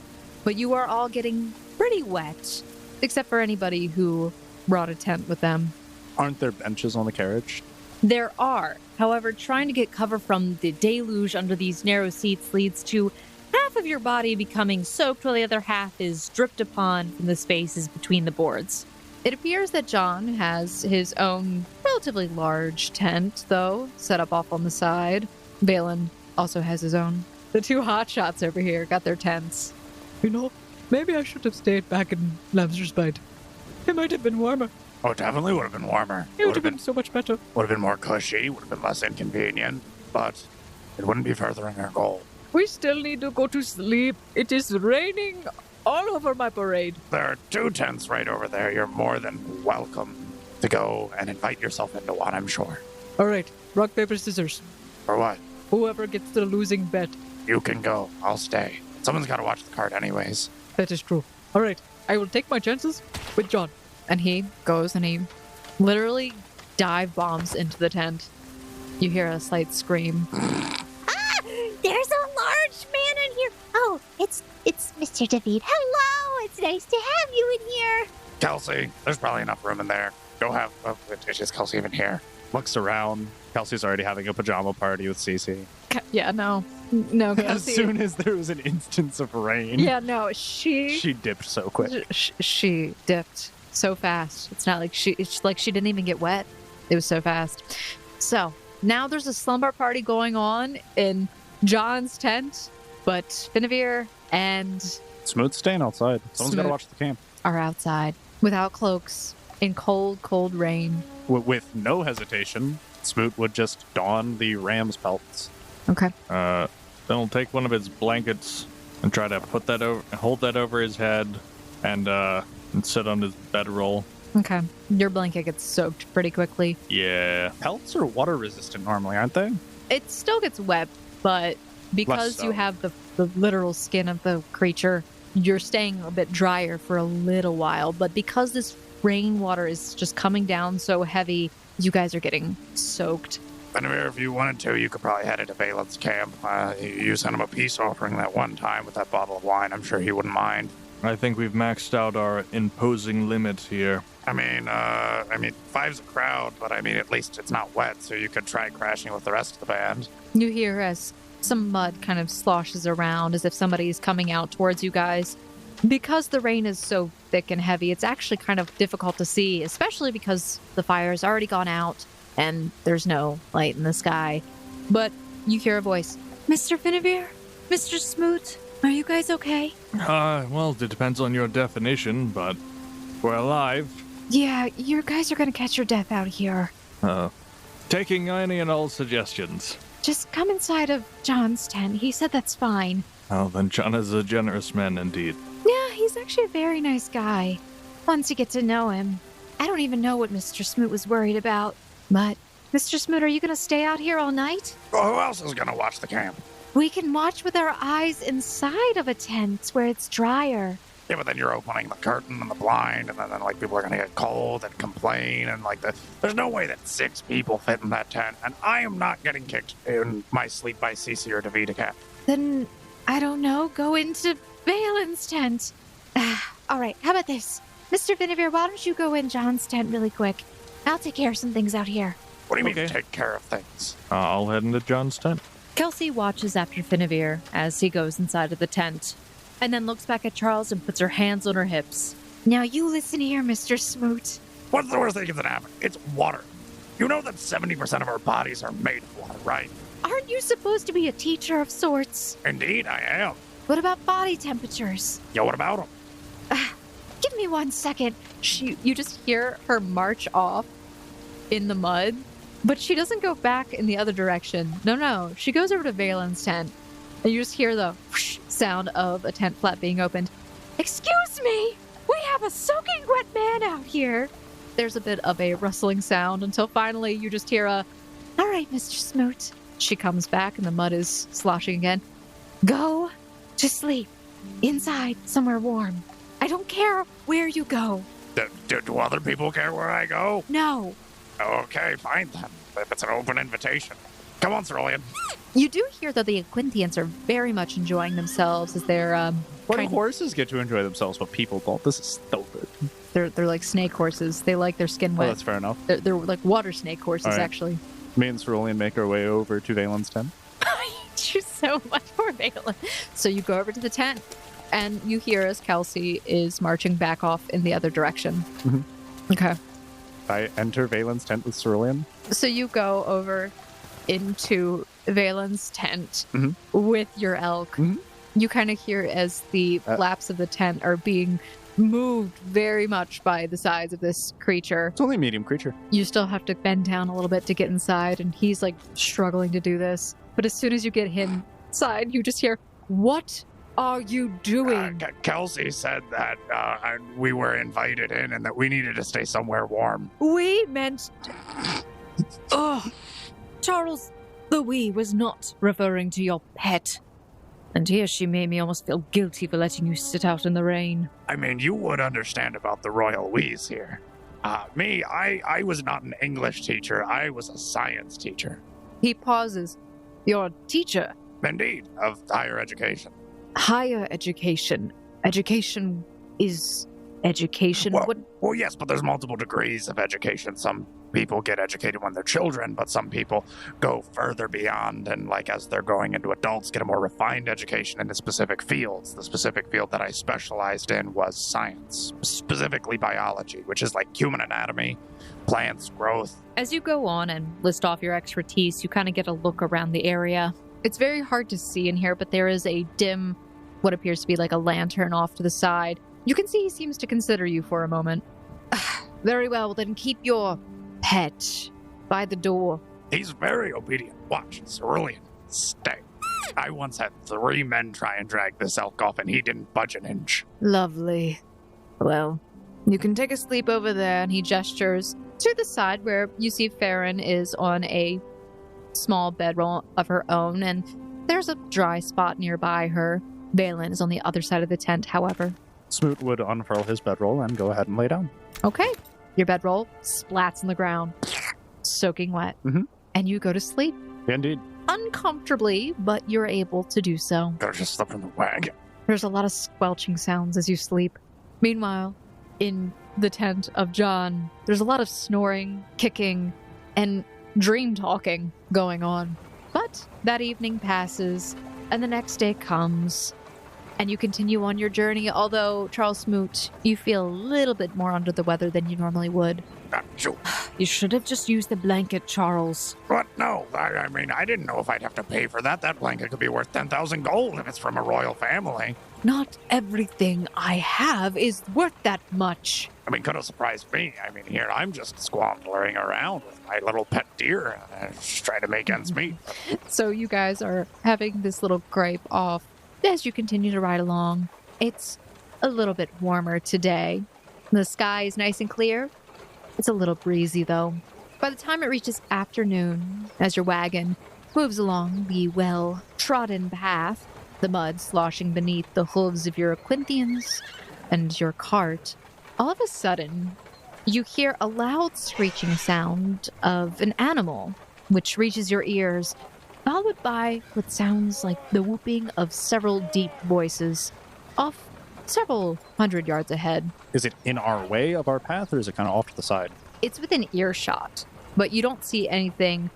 but you are all getting pretty wet, except for anybody who brought a tent with them. Aren't there benches on the carriage? There are. However, trying to get cover from the deluge under these narrow seats leads to half of your body becoming soaked while the other half is dripped upon from the spaces between the boards. It appears that John has his own relatively large tent, though, set up off on the side. Vaeolin also has his own. The two hotshots over here got their tents. You know, maybe I should have stayed back in Lamb's Respite. It might have been warmer. Oh, definitely would have been warmer. It would have been so much better. Would have been more cushy, would have been less inconvenient, but it wouldn't be furthering our goal. We still need to go to sleep. It is raining all over my parade. There are 2 tents right over there. You're more than welcome to go and invite yourself into one, I'm sure. All right, rock, paper, scissors. For what? Whoever gets the losing bet. You can go. I'll stay. Someone's got to watch the cart anyways. That is true. All right, I will take my chances with John. And he goes and he literally dive bombs into the tent. You hear a slight scream. Ah! There's a large man in here. Oh, it's Mr. David. Hello, it's nice to have you in here. Kelsey, there's probably enough room in there. Go have... is Kelsey even here? Looks around. Kelsey's already having a pajama party with Cece. Yeah, no, Kelsey. As soon as there was an instance of rain, Yeah, no, she dipped so quick. she dipped so fast. It's not like it's like she didn't even get wet. It was so fast. So now there's a slumber party going on in John's tent, but Finavir and Smooth staying outside. Someone's got to Smoot. watch the camp. are outside without cloaks in cold rain. With no hesitation, Smoot would just don the ram's pelts. Okay. Then he'll take one of his blankets and try to hold that over his head and sit on his bedroll. Okay. Your blanket gets soaked pretty quickly. Yeah. Pelts are water resistant normally, aren't they? It still gets wet, but because so. you have the literal skin of the creature, you're staying a bit drier for a little while. But because this rainwater is just coming down so heavy, you guys are getting soaked. Benavir, if you wanted to, you could probably head into Vaelin's camp. You sent him a peace offering that one time with that bottle of wine. I'm sure he wouldn't mind. I think we've maxed out our imposing limit here. I mean, 5's a crowd, but I mean, at least it's not wet, so you could try crashing with the rest of the band. You hear as some mud kind of sloshes around as if somebody's coming out towards you guys. Because the rain is so thick and heavy, it's actually kind of difficult to see, especially because the fire's already gone out and there's no light in the sky. But you hear a voice. Mr. Finavir? Mr. Smoot? Are you guys okay? Well, it depends on your definition, but we're alive. Yeah, you guys are gonna catch your death out here. Taking any and all suggestions. Just come inside of John's tent. He said that's fine. Oh, then John is a generous man indeed. Yeah, he's actually a very nice guy. Once you get to know him. I don't even know what Mr. Smoot was worried about. But, Mr. Smoot, are you gonna stay out here all night? Well, who else is going to watch the camp? We can watch with our eyes inside of a tent where it's drier. Yeah, but then you're opening the curtain and the blind, and then like people are going to get cold and complain, and like there's no way that 6 people fit in that tent, and I am not getting kicked in my sleep by Cece or Davida camp. Then, I don't know, go into Vaelin's tent. All right, how about this? Mr. Finavir, why don't you go in John's tent really quick? I'll take care of some things out here. What do you mean Okay. take care of things? I'll head into John's tent. Kelsey watches after Finavir as he goes inside of the tent, and then looks back at Charles and puts her hands on her hips. Now you listen here, Mr. Smoot. What's the worst thing that can happen? It's water. You know that 70% of our bodies are made of water, right? Aren't you supposed to be a teacher of sorts? Indeed, I am. What about body temperatures? Yo, what about them? Give me 1 second. You just hear her march off in the mud, but she doesn't go back in the other direction. No. She goes over to Vaeolin's tent, and you just hear the whoosh sound of a tent flap being opened. Excuse me! We have a soaking wet man out here. There's a bit of a rustling sound until finally you just hear a, All right, Mr. Smoot. she comes back and the mud is sloshing again. Go to sleep. Inside, somewhere warm. I don't care where you go. Do other people care where I go? No. Okay, fine then. If it's an open invitation. Come on, Cerulean. You do hear that the Aquinthians are very much enjoying themselves as they're Why do horses get to enjoy themselves, but people don't? This is stupid. they're like snake horses. They like their skin Oh, wet. that's fair enough. They're like water snake horses, All right. actually. Me and Cerulean make our way over to Vaelin's tent. You so much more Vaeolin. So you go over to the tent, and you hear as Kelsey is marching back off in the other direction. Mhm. Okay. I enter Vaelin's tent with Cerulean. So you go over into Vaelin's tent Mhm. with your elk. Mhm. You kind of hear as the flaps of the tent are being moved very much by the size of this creature. It's only a medium creature. You still have to bend down a little bit to get inside, and he's like struggling to do this. But as soon as you get him inside, you just hear, "What are you doing?" Kelsey said that we were invited in and that we needed to stay somewhere warm. We meant. Oh, Charles, the we was not referring to your pet. And here she made me almost feel guilty for letting you sit out in the rain. I mean, you would understand about the royal wees here. I was not an English teacher. I was a science teacher. He pauses. Your teacher. Indeed, of higher education. Higher education. Education is education. Well, yes, but there's multiple degrees of education. Some people get educated when they're children, but some people go further beyond and, like, as they're going into adults, get a more refined education into specific fields. The specific field that I specialized in was science, specifically biology, which is like human anatomy, plants, growth. As you go on and list off your expertise, you kind of get a look around the area. It's very hard to see in here, but there is a dim, what appears to be like a lantern off to the side. You can see he seems to consider you for a moment. Very well, then keep your pet by the door. He's very obedient. Watch, Cerulean, stay. I once had 3 men try and drag this elk off, and he didn't budge an inch. Lovely. Well, you can take a sleep over there. And he gestures to the side where you see Farron is on a small bedroll of her own, and there's a dry spot nearby her. Vaeolin is on the other side of the tent, however. Smoot would unfurl his bedroll and go ahead and lay down. Okay. Your bedroll splats on the ground, soaking wet, and you go to sleep. Indeed. Uncomfortably, but you're able to do so. Could have just slept in the wagon. There's a lot of squelching sounds as you sleep. Meanwhile, in the tent of John, there's a lot of snoring, kicking, and dream talking going on. But that evening passes, and the next day comes, and you continue on your journey, although, Charles Smoot, you feel a little bit more under the weather than you normally would. You should have just used the blanket, Charles. What? No, I mean, I didn't know if I'd have to pay for that. That blanket could be worth 10,000 gold if it's from a royal family. Not everything I have is worth that much. I mean, could have surprised me. I mean, here I'm just squandering around with my little pet deer, just trying to make ends meet. So you guys are having this little gripe off as you continue to ride along. It's a little bit warmer today. The sky is nice and clear. It's a little breezy, though. By the time it reaches afternoon, as your wagon moves along the well-trodden path, the mud sloshing beneath the hooves of your Aquinthians and your cart, all of a sudden, you hear a loud screeching sound of an animal, which reaches your ears, followed by what sounds like the whooping of several deep voices off several hundred yards ahead. Is it in our way of our path, or is it kind of off to the side? It's within earshot, but you don't see anything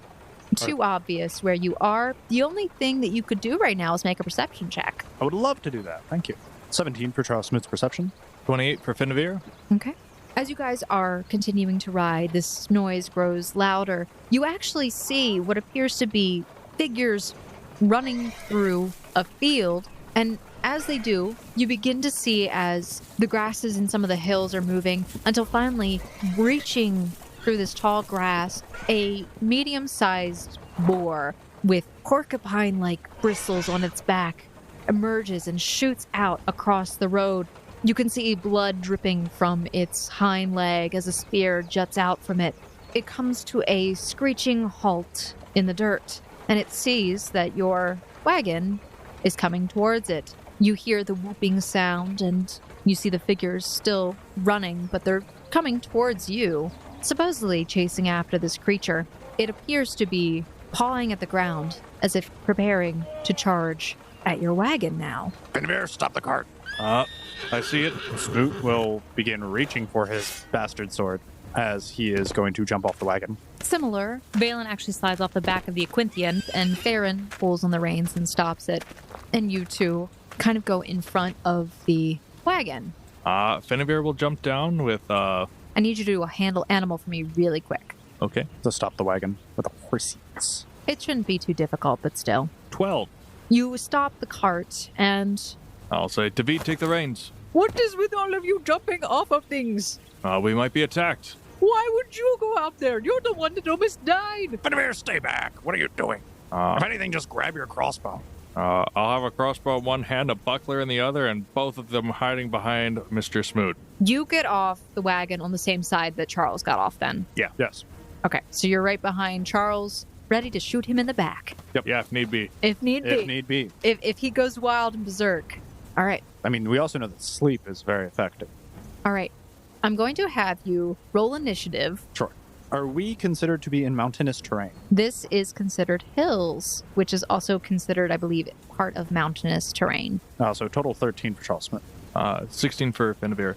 too obvious where you are. The only thing that you could do right now is make a perception check. I would love to do that. Thank you. 17 for Charles Smoot's perception. 28 for Finavir. Okay. As you guys are continuing to ride, this noise grows louder. You actually see what appears to be figures running through a field And as they do, you begin to see as the grasses in some of the hills are moving until finally, reaching through this tall grass, a medium-sized boar with porcupine-like bristles on its back emerges and shoots out across the road. You can see blood dripping from its hind leg as a spear juts out from it. It comes to a screeching halt in the dirt, and it sees that your wagon is coming towards it. You hear the whooping sound, and you see the figures still running, but they're coming towards you, supposedly chasing after this creature. It appears to be pawing at the ground, as if preparing to charge at your wagon now. Benavir, stop the cart. I see it. Smoot will begin reaching for his bastard sword as he is going to jump off the wagon. Similar, Vaeolin actually slides off the back of the Equinthian, and Theron pulls on the reins and stops it. And you two kind of go in front of the wagon. Finavir will jump down with, I need you to do a handle animal for me really quick. Okay. To stop the wagon with the horses. It shouldn't be too difficult, but still. 12. You stop the cart, and I'll say, David, take the reins. What is with all of you jumping off of things? We might be attacked. Why would you go out there? You're the one that almost died. Benavir, stay back. What are you doing? If anything, just grab your crossbow. I'll have a crossbow in one hand, a buckler in the other, and both of them hiding behind Mr. Smoot. you get off the wagon on the same side that Charles got off then. Yeah. Yes. Okay, so you're right behind Charles, ready to shoot him in the back. Yep. Yeah, if need be. If need be. If need be. If he goes wild and berserk. All right. I mean, we also know that sleep is very effective. All right. I'm going to have you roll initiative. Sure. Are we considered to be in mountainous terrain? This is considered hills, which is also considered, I believe, part of mountainous terrain. So total 13 for Charles Smith. 16 for Finavir.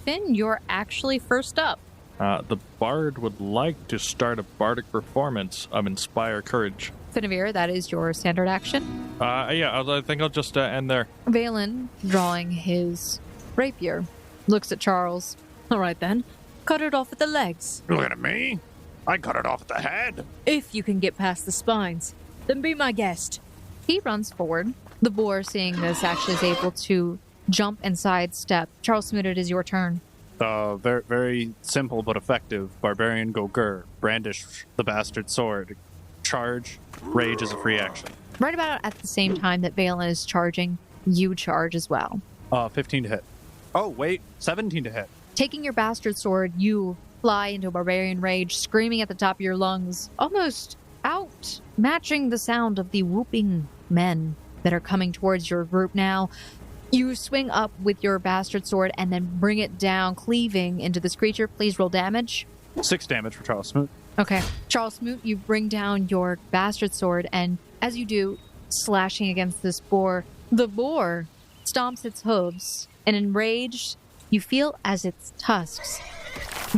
Finn, you're actually first up. The bard would like to start a bardic performance of Inspire Courage. Finavir, that is your standard action. I think I'll just end there. Vaeolin, drawing his rapier, looks at Charles. All right, then. Cut it off at the legs. You're looking at me? I cut it off at the head. If you can get past the spines, then be my guest. He runs forward. The boar, seeing this, actually is able to jump and sidestep. Charles Smoot, it is your turn. Very, very simple but effective. Barbarian Gogur. Brandish the bastard sword. Charge. Rage is a free action. Right about at the same time that Vaeolin is charging, you charge as well. 15 to hit. Oh, wait. 17 to hit. Taking your bastard sword, you fly into a barbarian rage, screaming at the top of your lungs, almost out matching the sound of the whooping men that are coming towards your group now. You swing up with your bastard sword and then bring it down, cleaving into this creature. Please roll damage. 6 damage for Charles Smoot. Okay. Charles Smoot, you bring down your bastard sword, and as you do, slashing against this boar, the boar stomps its hooves, and enraged, you feel as its tusks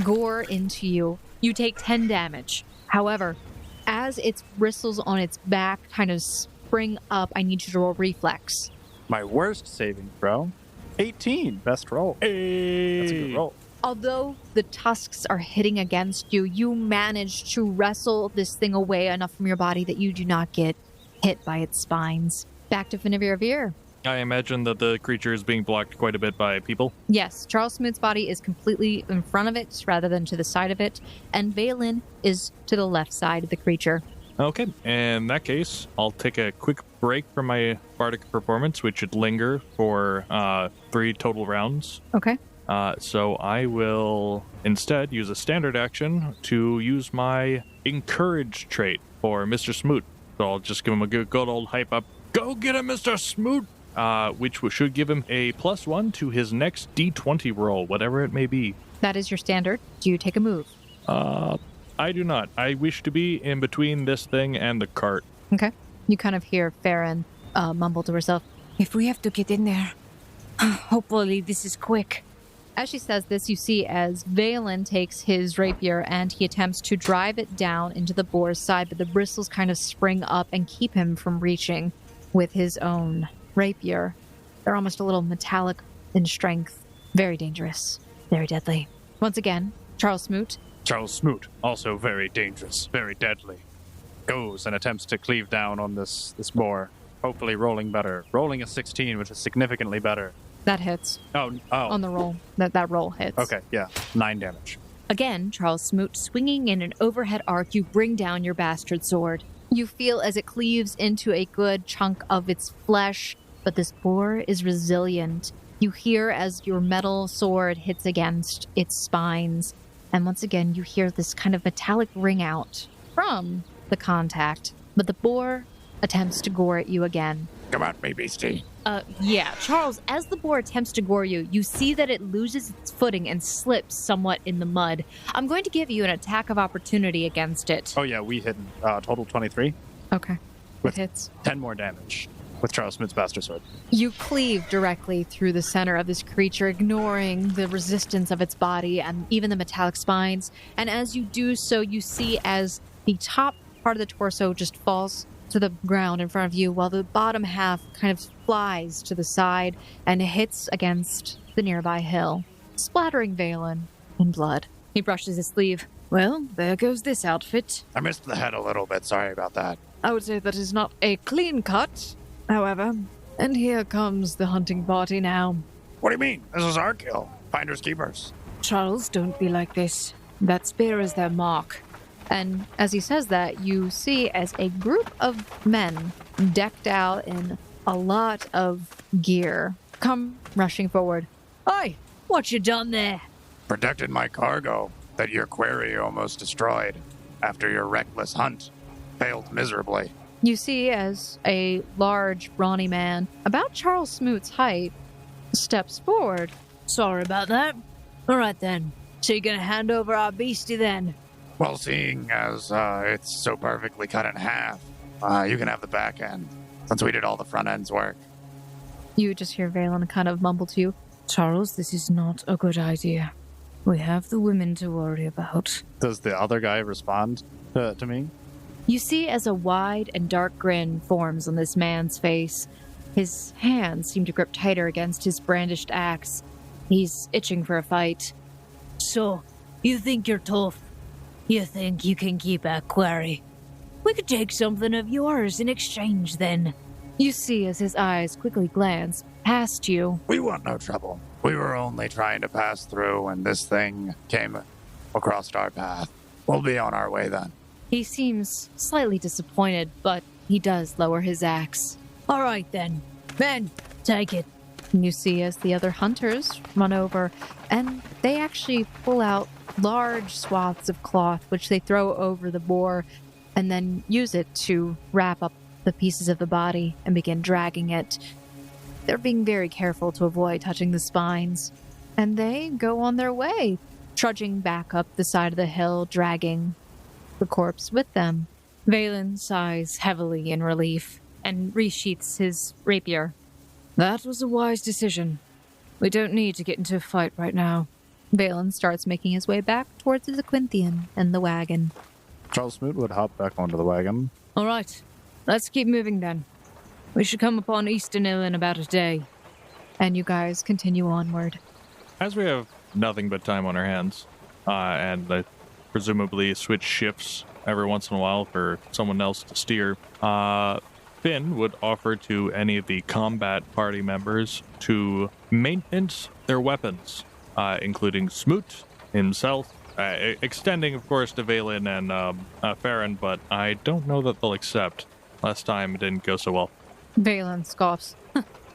gore into you. You take 10 damage. However, as its bristles on its back kind of spring up, I need you to roll reflex. My worst saving throw. 18. Best roll. Hey. That's a good roll. Although the tusks are hitting against you, you manage to wrestle this thing away enough from your body that you do not get hit by its spines. Back to Finavir Veer. I imagine that the creature is being blocked quite a bit by people. Yes, Charles Smoot's body is completely in front of it rather than to the side of it, and Vaeolin is to the left side of the creature. Okay, in that case, I'll take a quick break from my bardic performance, which should linger for 3 total rounds. Okay. So I will instead use a standard action to use my Encourage trait for Mr. Smoot. So I'll just give him a good old hype up. Go get him, Mr. Smoot! Which should give him a +1 to his next D20 roll, whatever it may be. That is your standard. Do you take a move? I do not. I wish to be in between this thing and the cart. Okay. You kind of hear Farron mumble to herself. If we have to get in there, hopefully this is quick. As she says this, you see as Vaeolin takes his rapier and he attempts to drive it down into the boar's side, but the bristles kind of spring up and keep him from reaching with his own rapier. They're almost a little metallic in strength. Very dangerous. Very deadly. Once again, Charles Smoot. Charles Smoot, also very dangerous, very deadly, goes and attempts to cleave down on this boar. hopefully rolling better. Rolling a 16, which is significantly better. That hits Oh. on the roll. That roll hits. Okay, yeah. 9 damage. Again, Charles Smoot, swinging in an overhead arc, you bring down your bastard sword. You feel as it cleaves into a good chunk of its flesh, but this boar is resilient. You hear as your metal sword hits against its spines, and once again you hear this kind of metallic ring out from the contact, but the boar attempts to gore at you again. Come at me, beastie. Yeah, Charles, as the boar attempts to gore you, you see that it loses its footing and slips somewhat in the mud. I'm going to give you an attack of opportunity against it. Oh, yeah, we hit total 23. Okay. With It hits. 10 more damage with Charles Smoot's Bastard Sword. You cleave directly through the center of this creature, ignoring the resistance of its body and even the metallic spines. And as you do so, you see as the top part of the torso just falls to the ground in front of you, while the bottom half kind of flies to the side and hits against the nearby hill, splattering Vaeolin in blood. He brushes his sleeve. Well, there goes this outfit. I missed the head a little bit. Sorry about that. I would say that is not a clean cut, however. And here comes the hunting party now. What do you mean? This is our kill. Finders keepers. Charles, don't be like this. That spear is their mark. And as he says that, you see as a group of men decked out in a lot of gear come rushing forward. Oi, what you done there? Protected my cargo that your quarry almost destroyed after your reckless hunt failed miserably. You see as a large, brawny man, about Charles Smoot's height, steps forward. Sorry about that. All right then. So you're gonna hand over our beastie then? Well, seeing as it's so perfectly cut in half, you can have the back end, since we did all the front end's work. You just hear Vaeolin kind of mumble to you. Charles, this is not a good idea. We have the women to worry about. Does the other guy respond to me? You see as a wide and dark grin forms on this man's face. His hands seem to grip tighter against his brandished axe. He's itching for a fight. So, you think you're tough? You think you can keep our quarry? We could take something of yours in exchange then. You see as his eyes quickly glance past you. We want no trouble. We were only trying to pass through when this thing came across our path. We'll be on our way then. He seems slightly disappointed, but he does lower his axe. All right then. Men, take it. You see as the other hunters run over, and they actually pull out large swaths of cloth, which they throw over the boar, and then use it to wrap up the pieces of the body and begin dragging it. They're being very careful to avoid touching the spines, and they go on their way, trudging back up the side of the hill, dragging the corpse with them. Vaeolin sighs heavily in relief and resheaths his rapier. That was a wise decision. We don't need to get into a fight right now. Vaeolin starts making his way back towards the Quinthian and the wagon. Charles Smoot would hop back onto the wagon. All right, let's keep moving then. We should come upon Eastern Hill in about a day. And you guys continue onward. As we have nothing but time on our hands, and presumably switch shifts every once in a while for someone else to steer, Finn would offer to any of the combat party members to maintenance their weapons, including Smoot himself, extending, of course, to Vaeolin and Farron, but I don't know that they'll accept. Last time it didn't go so well. Vaeolin scoffs.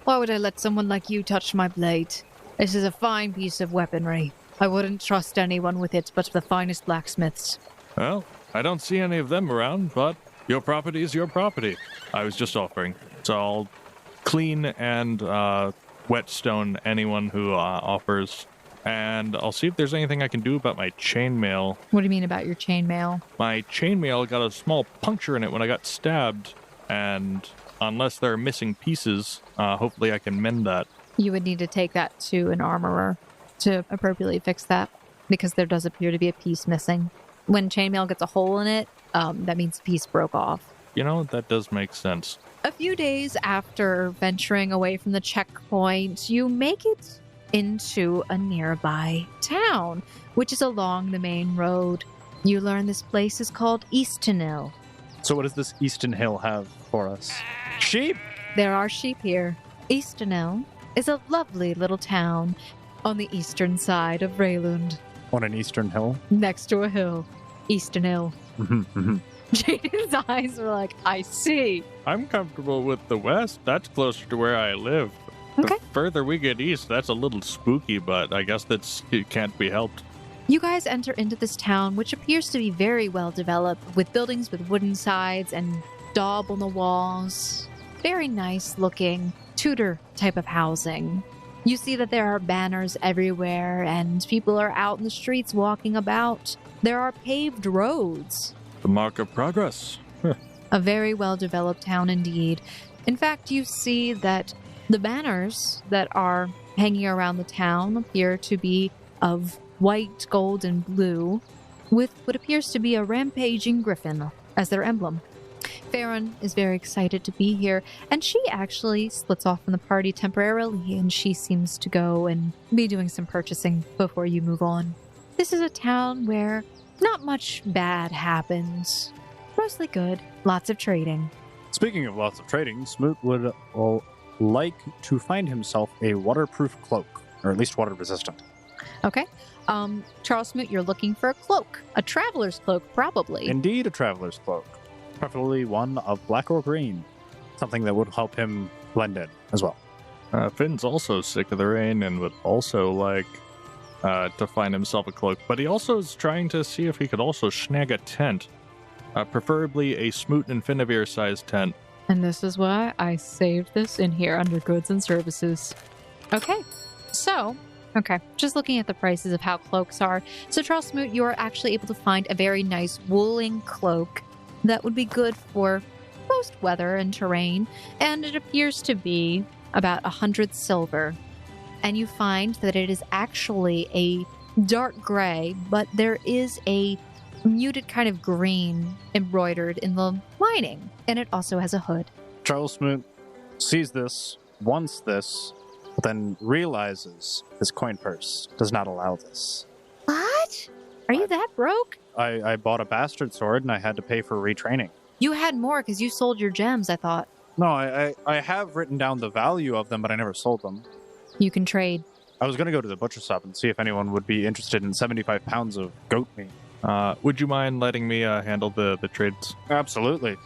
Why would I let someone like you touch my blade? This is a fine piece of weaponry. I wouldn't trust anyone with it but the finest blacksmiths. Well, I don't see any of them around, but your property is your property. I was just offering. So I'll clean and whetstone anyone who offers, and I'll see if there's anything I can do about my chainmail. What do you mean about your chainmail? My chainmail got a small puncture in it when I got stabbed, and unless there are missing pieces, hopefully I can mend that. You would need to take that to an armorer to appropriately fix that, because there does appear to be a piece missing. When chainmail gets a hole in it, that means the piece broke off. You know, that does make sense. A few days after venturing away from the checkpoint, you make it into a nearby town, which is along the main road. You learn this place is called Eastonil. So what does this Easton Hill have for us? Sheep! There are sheep here. Eastonel is a lovely little town on the eastern side of Vaeolin, On an eastern hill? next to a hill. Eastonel. Jaden's eyes were like, I see. I'm comfortable with the west. That's closer to where I live. Okay. The further we get east, that's a little spooky, but I guess it can't be helped. You guys enter into this town, which appears to be very well developed, with buildings with wooden sides and daub on the walls. Very nice looking Tudor type of housing. You see that there are banners everywhere, and people are out in the streets walking about. There are paved roads. The mark of progress. A very well developed town indeed. In fact, you see that the banners that are hanging around the town appear to be of white, gold, and blue, with what appears to be a rampaging griffin as their emblem. Farron is very excited to be here, and she actually splits off from the party temporarily, and she seems to go and be doing some purchasing before you move on. This is a town where not much bad happens. Mostly good. Lots of trading. Speaking of lots of trading, Smoot would like to find himself a waterproof cloak, or at least water resistant. Okay. Charles Smoot, you're looking for a cloak. A traveler's cloak, probably. Indeed, a traveler's cloak. Preferably one of black or green. Something that would help him blend in as well. Finn's also sick of the rain and would also like to find himself a cloak, but he also is trying to see if he could also snag a tent. Preferably a Smoot and Finavir sized tent. And this is why I saved this in here under goods and services. Okay. So, just looking at the prices of how cloaks are. So, Charles Smoot, you are actually able to find a very nice woolen cloak that would be good for most weather and terrain, and it appears to be about 100 silver. And you find that it is actually a dark gray, but there is a muted kind of green embroidered in the lining, and it also has a hood. Charles Smoot sees this, wants this, but then realizes his coin purse does not allow this. What? Are you that broke? I bought a bastard sword and I had to pay for retraining. You had more because you sold your gems, I thought. No, I have written down the value of them, but I never sold them. You can trade. I was going to go to the butcher shop and see if anyone would be interested in 75 pounds of goat meat. Would you mind letting me handle the trades? Absolutely.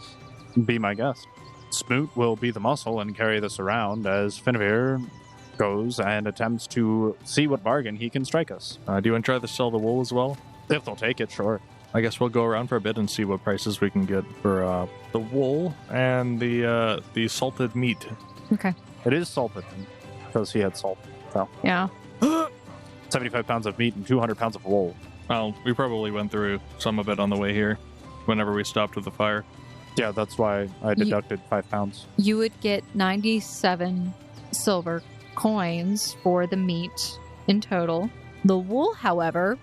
Be my guest. Smoot will be the muscle and carry this around as Finavir goes and attempts to see what bargain he can strike us. Do you want to try to sell the wool as well? If they'll take it, sure. I guess we'll go around for a bit and see what prices we can get for the wool and the salted meat. Okay. It is salted because he had salt. So Yeah. 75 pounds of meat and 200 pounds of wool. Well, we probably went through some of it on the way here whenever we stopped with the fire. Yeah, that's why I deducted 5 pounds. You would get 97 silver coins for the meat in total. The wool, however,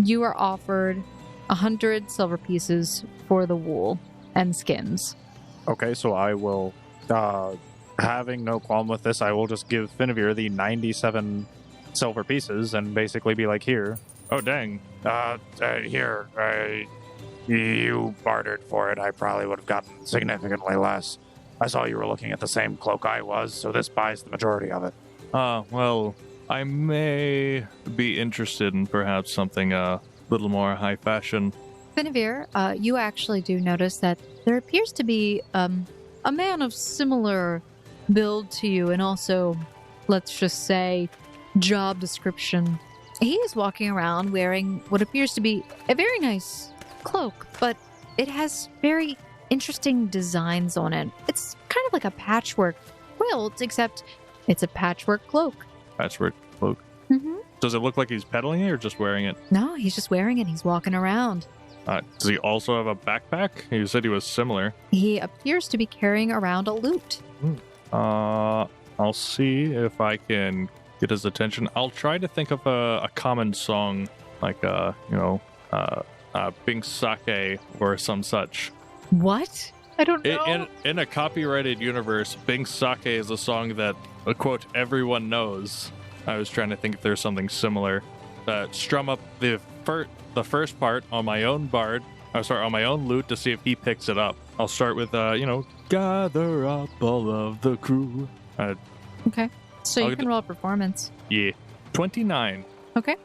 you are offered 100 silver pieces for the wool and skins. Okay, so I will, having no qualm with this, I will just give Finavir the 97 silver pieces and basically be like, here. Oh, dang. Here, you bartered for it. I probably would have gotten significantly less. I saw you were looking at the same cloak I was, so this buys the majority of it. Well, I may be interested in perhaps something a little more high fashion. Finavir, you actually do notice that there appears to be a man of similar build to you and also, let's just say, job description. He is walking around wearing what appears to be a very nice cloak, but it has very interesting designs on it. It's kind of like a patchwork quilt, except it's a patchwork cloak. Patchwork cloak. Mm-hmm. Does it look like he's peddling it or just wearing it? No, he's just wearing it. He's walking around. Does he also have a backpack? You said he was similar. He appears to be carrying around a lute. I'll see if I can get his attention. I'll try to think of a common song, like, Bing Sake or some such. What? I don't know. In a copyrighted universe, Bing Sake is a song that, quote, everyone knows. I was trying to think if there's something similar. Strum up the first part on my own bard, on my own loot to see if he picks it up. I'll start with, gather up all of the crew. Okay. So I'll you can roll a performance. Yeah. 29. Okay.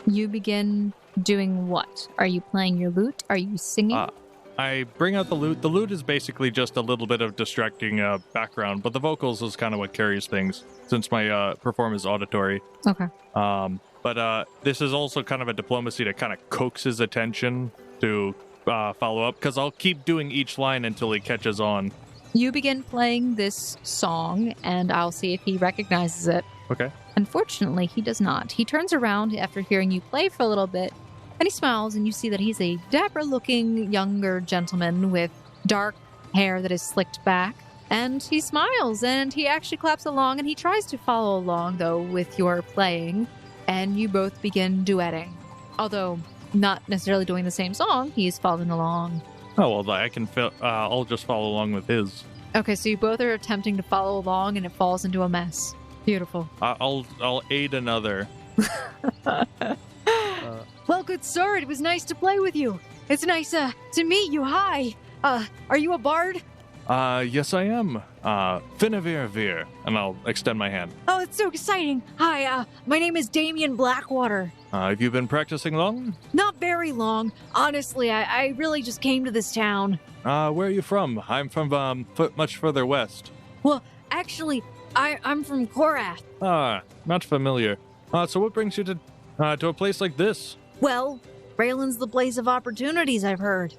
You begin doing what? Are you playing your lute? Are you singing? I bring out the lute. The lute is basically just a little bit of distracting background, but the vocals is kind of what carries things, since my performance is auditory. Okay. But this is also kind of a diplomacy to kind of coax his attention to follow up, because I'll keep doing each line until he catches on. You begin playing this song, and I'll see if he recognizes it. Okay. Unfortunately, he does not. He turns around after hearing you play for a little bit, and he smiles, and you see that he's a dapper-looking younger gentleman with dark hair that is slicked back. And he smiles, and he actually claps along, and he tries to follow along, though, with your playing. And you both begin duetting. Although not necessarily doing the same song, he's following along. Oh, well, I can I'll just follow along with his. Okay, so you both are attempting to follow along, and it falls into a mess. Beautiful. I'll aid another. Well, good sir, it was nice to play with you. It's nice to meet you. Hi. Are you a bard? Yes, I am. Finavir Veer, and I'll extend my hand. Oh, it's so exciting. Hi, my name is Damien Blackwater. Have you been practicing long? Not very long. Honestly, I really just came to this town. Where are you from? I'm from much further west. Well, actually, I'm from Korath. Not familiar. So what brings you to a place like this? Well, Vaeolin's the place of opportunities, I've heard.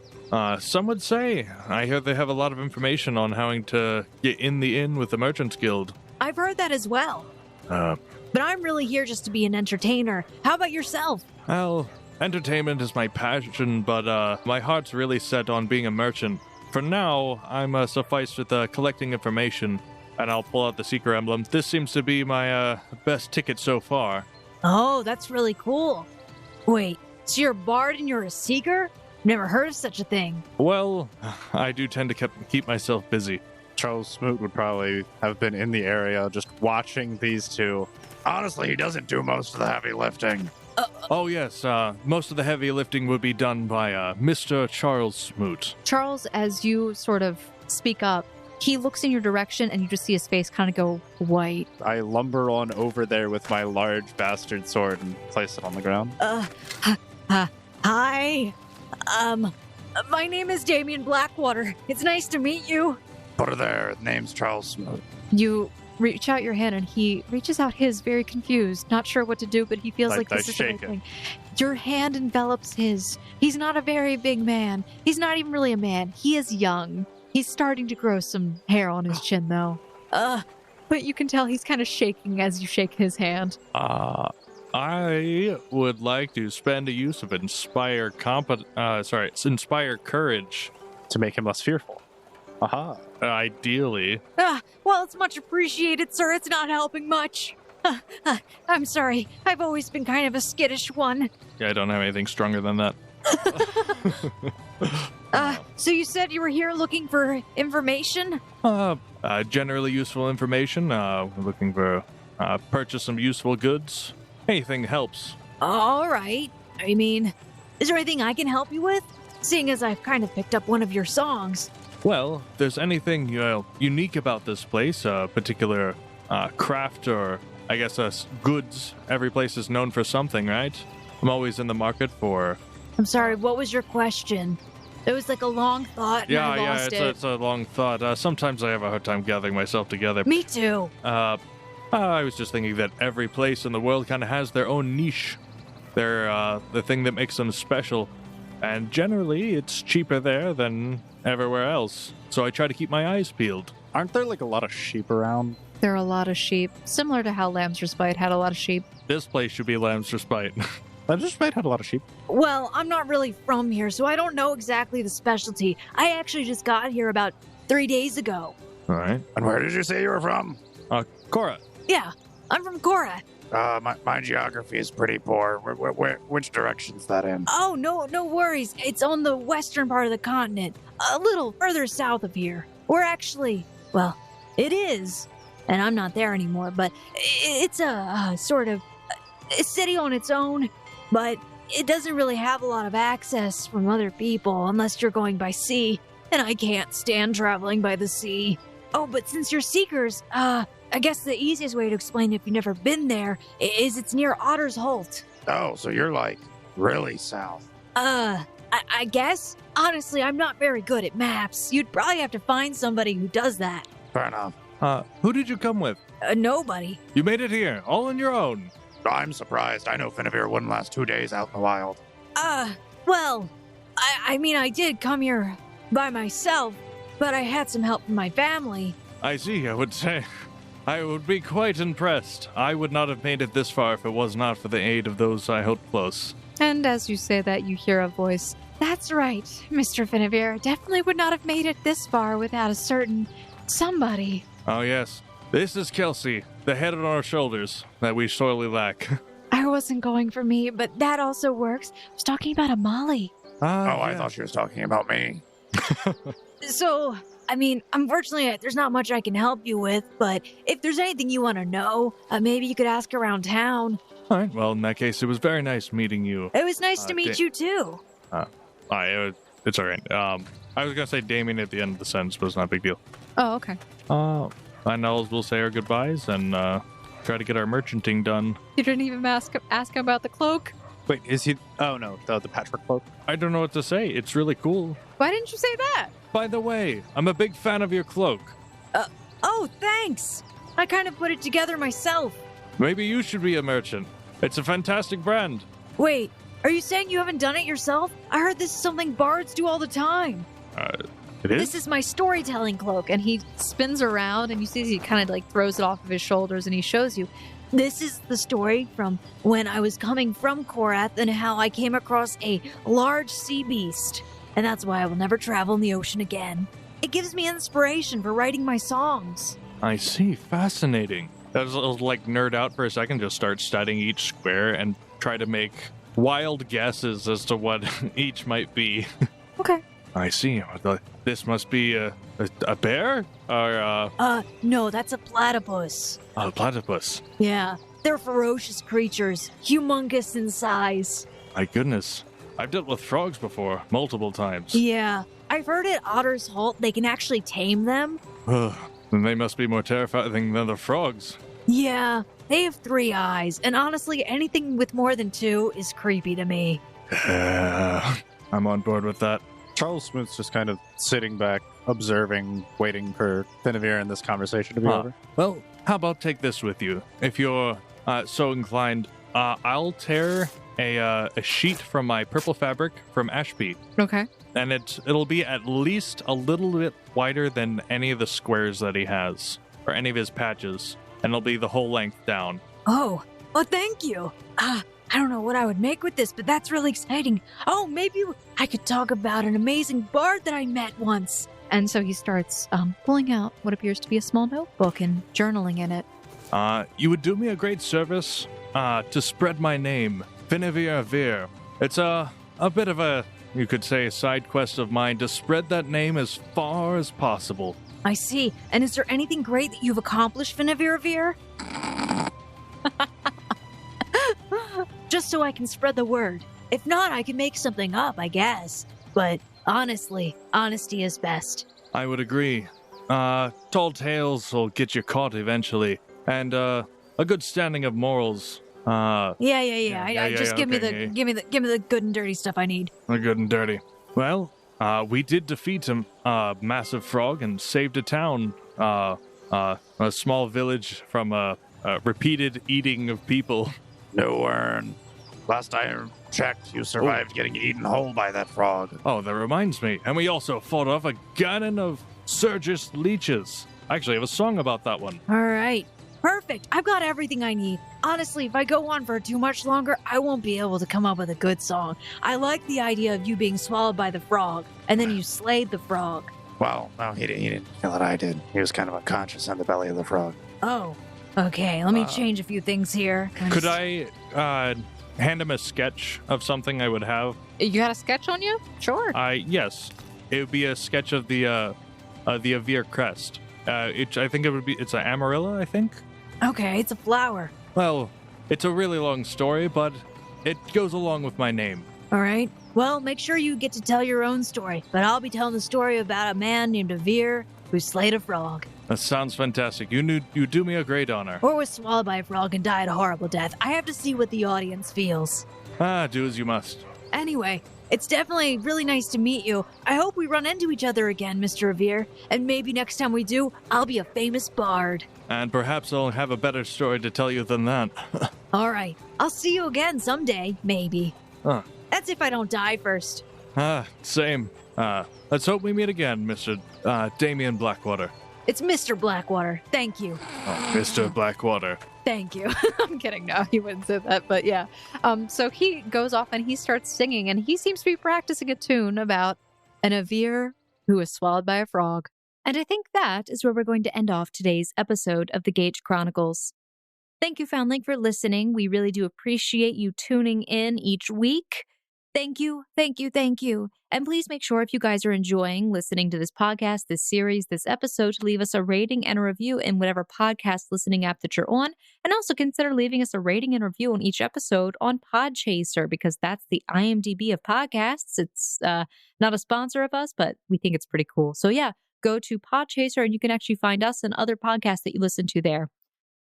Some would say. I hear they have a lot of information on how to get in the inn with the Merchants Guild. I've heard that as well. But I'm really here just to be an entertainer. How about yourself? Well, entertainment is my passion, but my heart's really set on being a merchant. For now, I'm sufficed with collecting information, and I'll pull out the Seeker emblem. This seems to be my best ticket so far. Oh, that's really cool. Wait, so you're a bard and you're a seeker? Never heard of such a thing. Well, I do tend to keep myself busy. Charles Smoot would probably have been in the area just watching these two. Honestly, he doesn't do most of the heavy lifting. Oh, yes. Most of the heavy lifting would be done by Mr. Charles Smoot. Charles, as you sort of speak up, he looks in your direction, and you just see his face kind of go white. I lumber on over there with my large bastard sword and place it on the ground. Hi. My name is Damien Blackwater. It's nice to meet you. Put her there. Name's Charles Smoot. You reach out your hand, and he reaches out his, very confused, not sure what to do, but he feels like this is the right thing. Your hand envelops his. He's not a very big man. He's not even really a man. He is young. He's starting to grow some hair on his chin, though. But you can tell he's kind of shaking as you shake his hand. I would like to spend a use of inspire courage To make him less fearful. Aha. Ideally. Well, it's much appreciated, sir. It's not helping much. I'm sorry. I've always been kind of a skittish one. Yeah, I don't have anything stronger than that. So you said you were here looking for information? Generally useful information. We're looking for purchase some useful goods. Anything helps. All right. I mean, is there anything I can help you with? Seeing as I've kind of picked up one of your songs. Well, if there's anything unique about this place, a particular craft or, I guess, goods, every place is known for something, right? I'm always in the market for... I'm sorry, what was your question? It was like a long thought, and I lost it. It's a long thought. Sometimes I have a hard time gathering myself together. Me too. I was just thinking that every place in the world kind of has their own niche. They're the thing that makes them special. And generally, it's cheaper there than everywhere else. So I try to keep my eyes peeled. Aren't there like a lot of sheep around? There are a lot of sheep, similar to how Lamb's Respite had a lot of sheep. This place should be Lamb's Respite. Lamb's Respite had a lot of sheep. Well, I'm not really from here, so I don't know exactly the specialty. I actually just got here about 3 days ago. All right. And where did you say you were from? Cora. Yeah, I'm from Korath. My geography is pretty poor. Which direction's that in? Oh, no worries. It's on the western part of the continent, a little further south of here. We're actually, well, it is, and I'm not there anymore, but it's a sort of a city on its own, but it doesn't really have a lot of access from other people unless you're going by sea, and I can't stand traveling by the sea. Oh, but since you're seekers, I guess the easiest way to explain if you've never been there is it's near Otter's Holt. Oh, so you're like really south. I guess? Honestly, I'm not very good at maps. You'd probably have to find somebody who does that. Fair enough. Who did you come with? Nobody. You made it here, all on your own. I'm surprised. I know Finavir wouldn't last 2 days out in the wild. Well, I mean, I did come here by myself, but I had some help from my family. I see, I would say. I would be quite impressed. I would not have made it this far if it was not for the aid of those I held close. And as you say that, you hear a voice. That's right, Mr. Finavir. Definitely would not have made it this far without a certain somebody. Oh, yes. This is Kelsey, the head on our shoulders that we sorely lack. I wasn't going for me, but that also works. I was talking about a Molly. I thought she was talking about me. So, I mean, unfortunately, there's not much I can help you with, but if there's anything you want to know, maybe you could ask around town. All right, well, in that case, it was very nice meeting you. It was nice to meet you, too. It's all right. I was going to say Damien at the end of the sentence, but it's not a big deal. Oh, okay. And all we'll say our goodbyes and try to get our merchanting done. You didn't even ask him about the cloak? Wait, is he... Oh, no, the patchwork cloak? I don't know what to say. It's really cool. Why didn't you say that? By the way, I'm a big fan of your cloak. Oh, thanks. I kind of put it together myself. Maybe you should be a merchant. It's a fantastic brand. Wait, are you saying you haven't done it yourself? I heard this is something bards do all the time. It is? This is my storytelling cloak. And he spins around and you see he kind of like throws it off of his shoulders and he shows you. This is the story from when I was coming from Korath and how I came across a large sea beast. And that's why I will never travel in the ocean again. It gives me inspiration for writing my songs. I see. Fascinating. I was like nerd out for a second, just start studying each square and try to make wild guesses as to what each might be. Okay. I see. This must be a bear? Or No, that's a platypus. a platypus. Yeah, they're ferocious creatures, humongous in size. My goodness. I've dealt with frogs before, multiple times. Yeah, I've heard at Otter's Holt they can actually tame them. Then they must be more terrifying than the frogs. Yeah, they have 3 eyes, and honestly, anything with more than 2 is creepy to me. I'm on board with that. Charles Smoot's just kind of sitting back, observing, waiting for Finavir and this conversation to be over. Well, how about take this with you? If you're so inclined, I'll tear a sheet from my purple fabric from Ashby. Okay. And it'll be at least a little bit wider than any of the squares that he has, or any of his patches. And it'll be the whole length down. Oh, well, thank you. I don't know what I would make with this, but that's really exciting. Oh, maybe I could talk about an amazing bard that I met once. And so he starts pulling out what appears to be a small notebook and journaling in it. You would do me a great service to spread my name, Finavir Vir. It's a bit of a, you could say, a side quest of mine to spread that name as far as possible. I see. And is there anything great that you've accomplished, Finavir? Just so I can spread the word. If not, I can make something up, I guess. But honestly, honesty is best. I would agree. Tall tales will get you caught eventually. And a good standing of morals. Yeah. Give me the good and dirty stuff I need. The good and dirty. Well, we did defeat a massive frog and saved a town, a small village from a repeated eating of people. No, last I checked, you survived getting eaten whole by that frog. Oh, that reminds me. And we also fought off a ganon of Surgis leeches. I actually have a song about that one. All right. Perfect. I've got everything I need. Honestly, if I go on for too much longer, I won't be able to come up with a good song. I like the idea of you being swallowed by the frog, and then you slayed the frog. Well, no, he didn't kill it. I did. He was kind of unconscious in the belly of the frog. Oh, okay. Let me change a few things here. Could I hand him a sketch of something I would have? You got a sketch on you? Sure. Yes. It would be a sketch of the Avir crest. I think it's an amarilla, I think. Okay, it's a flower. Well, it's a really long story, but It goes along with my name. All right. Well, make sure you get to tell your own story, but I'll be telling the story about a man named Avir who slayed a frog. That sounds fantastic. You do me a great honor. Or was swallowed by a frog and died a horrible death. I have to see what the audience feels. Do as you must. Anyway, it's definitely really nice to meet you. I hope we run into each other again, Mr. Avir. And maybe next time we do, I'll be a famous bard. And perhaps I'll have a better story to tell you than that. All right. I'll see you again someday, maybe. That's if I don't die first. Same. Let's hope we meet again, Mr. Damien Blackwater. It's Mr. Blackwater. Thank you. Oh, Mr. Blackwater. Thank you. I'm kidding. No, he wouldn't say that, but yeah. So he goes off and he starts singing, and he seems to be practicing a tune about an Avir who was swallowed by a frog. And I think that is where we're going to end off today's episode of the Gate Chronicles. Thank you, Foundling, for listening. We really do appreciate you tuning in each week. Thank you, thank you, thank you. And please make sure if you guys are enjoying listening to this podcast, this series, this episode, to leave us a rating and a review in whatever podcast listening app that you're on. And also consider leaving us a rating and review on each episode on Podchaser, because that's the IMDb of podcasts. It's not a sponsor of us, but we think it's pretty cool. So yeah, go to Podchaser and you can actually find us and other podcasts that you listen to there.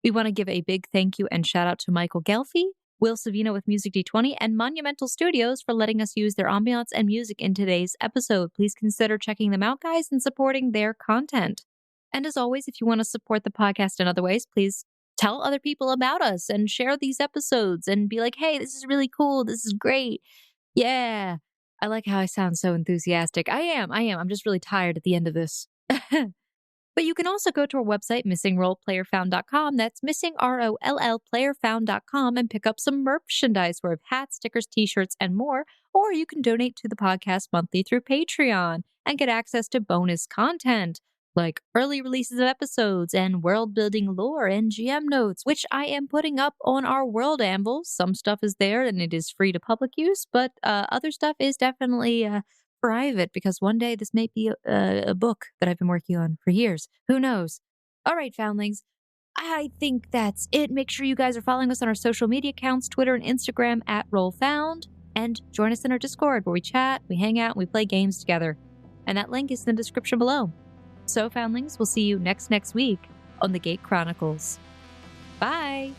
We want to give a big thank you and shout out to Michael Gelfi, Will Savino with Music D20, and Monumental Studios for letting us use their ambiance and music in today's episode. Please consider checking them out, guys, and supporting their content. And as always, if you want to support the podcast in other ways, please tell other people about us and share these episodes and be like, hey, this is really cool. This is great. Yeah. I like how I sound so enthusiastic. I am. I'm just really tired at the end of this. But you can also go to our website, missingroleplayerfound.com. That's missingrollplayerfound.com, and pick up some merchandise. We have hats, stickers, t-shirts, and more. Or you can donate to the podcast monthly through Patreon and get access to bonus content like early releases of episodes and world-building lore and GM notes, which I am putting up on our World Anvil. Some stuff is there and it is free to public use, but other stuff is definitely private, because one day this may be a book that I've been working on for years. Who knows? All right, Foundlings. I think that's it. Make sure you guys are following us on our social media accounts, Twitter and Instagram @RollFound, and join us in our Discord where we chat, we hang out, and we play games together. And that link is in the description below. So, Foundlings, we'll see you next week on the Gate Chronicles. Bye!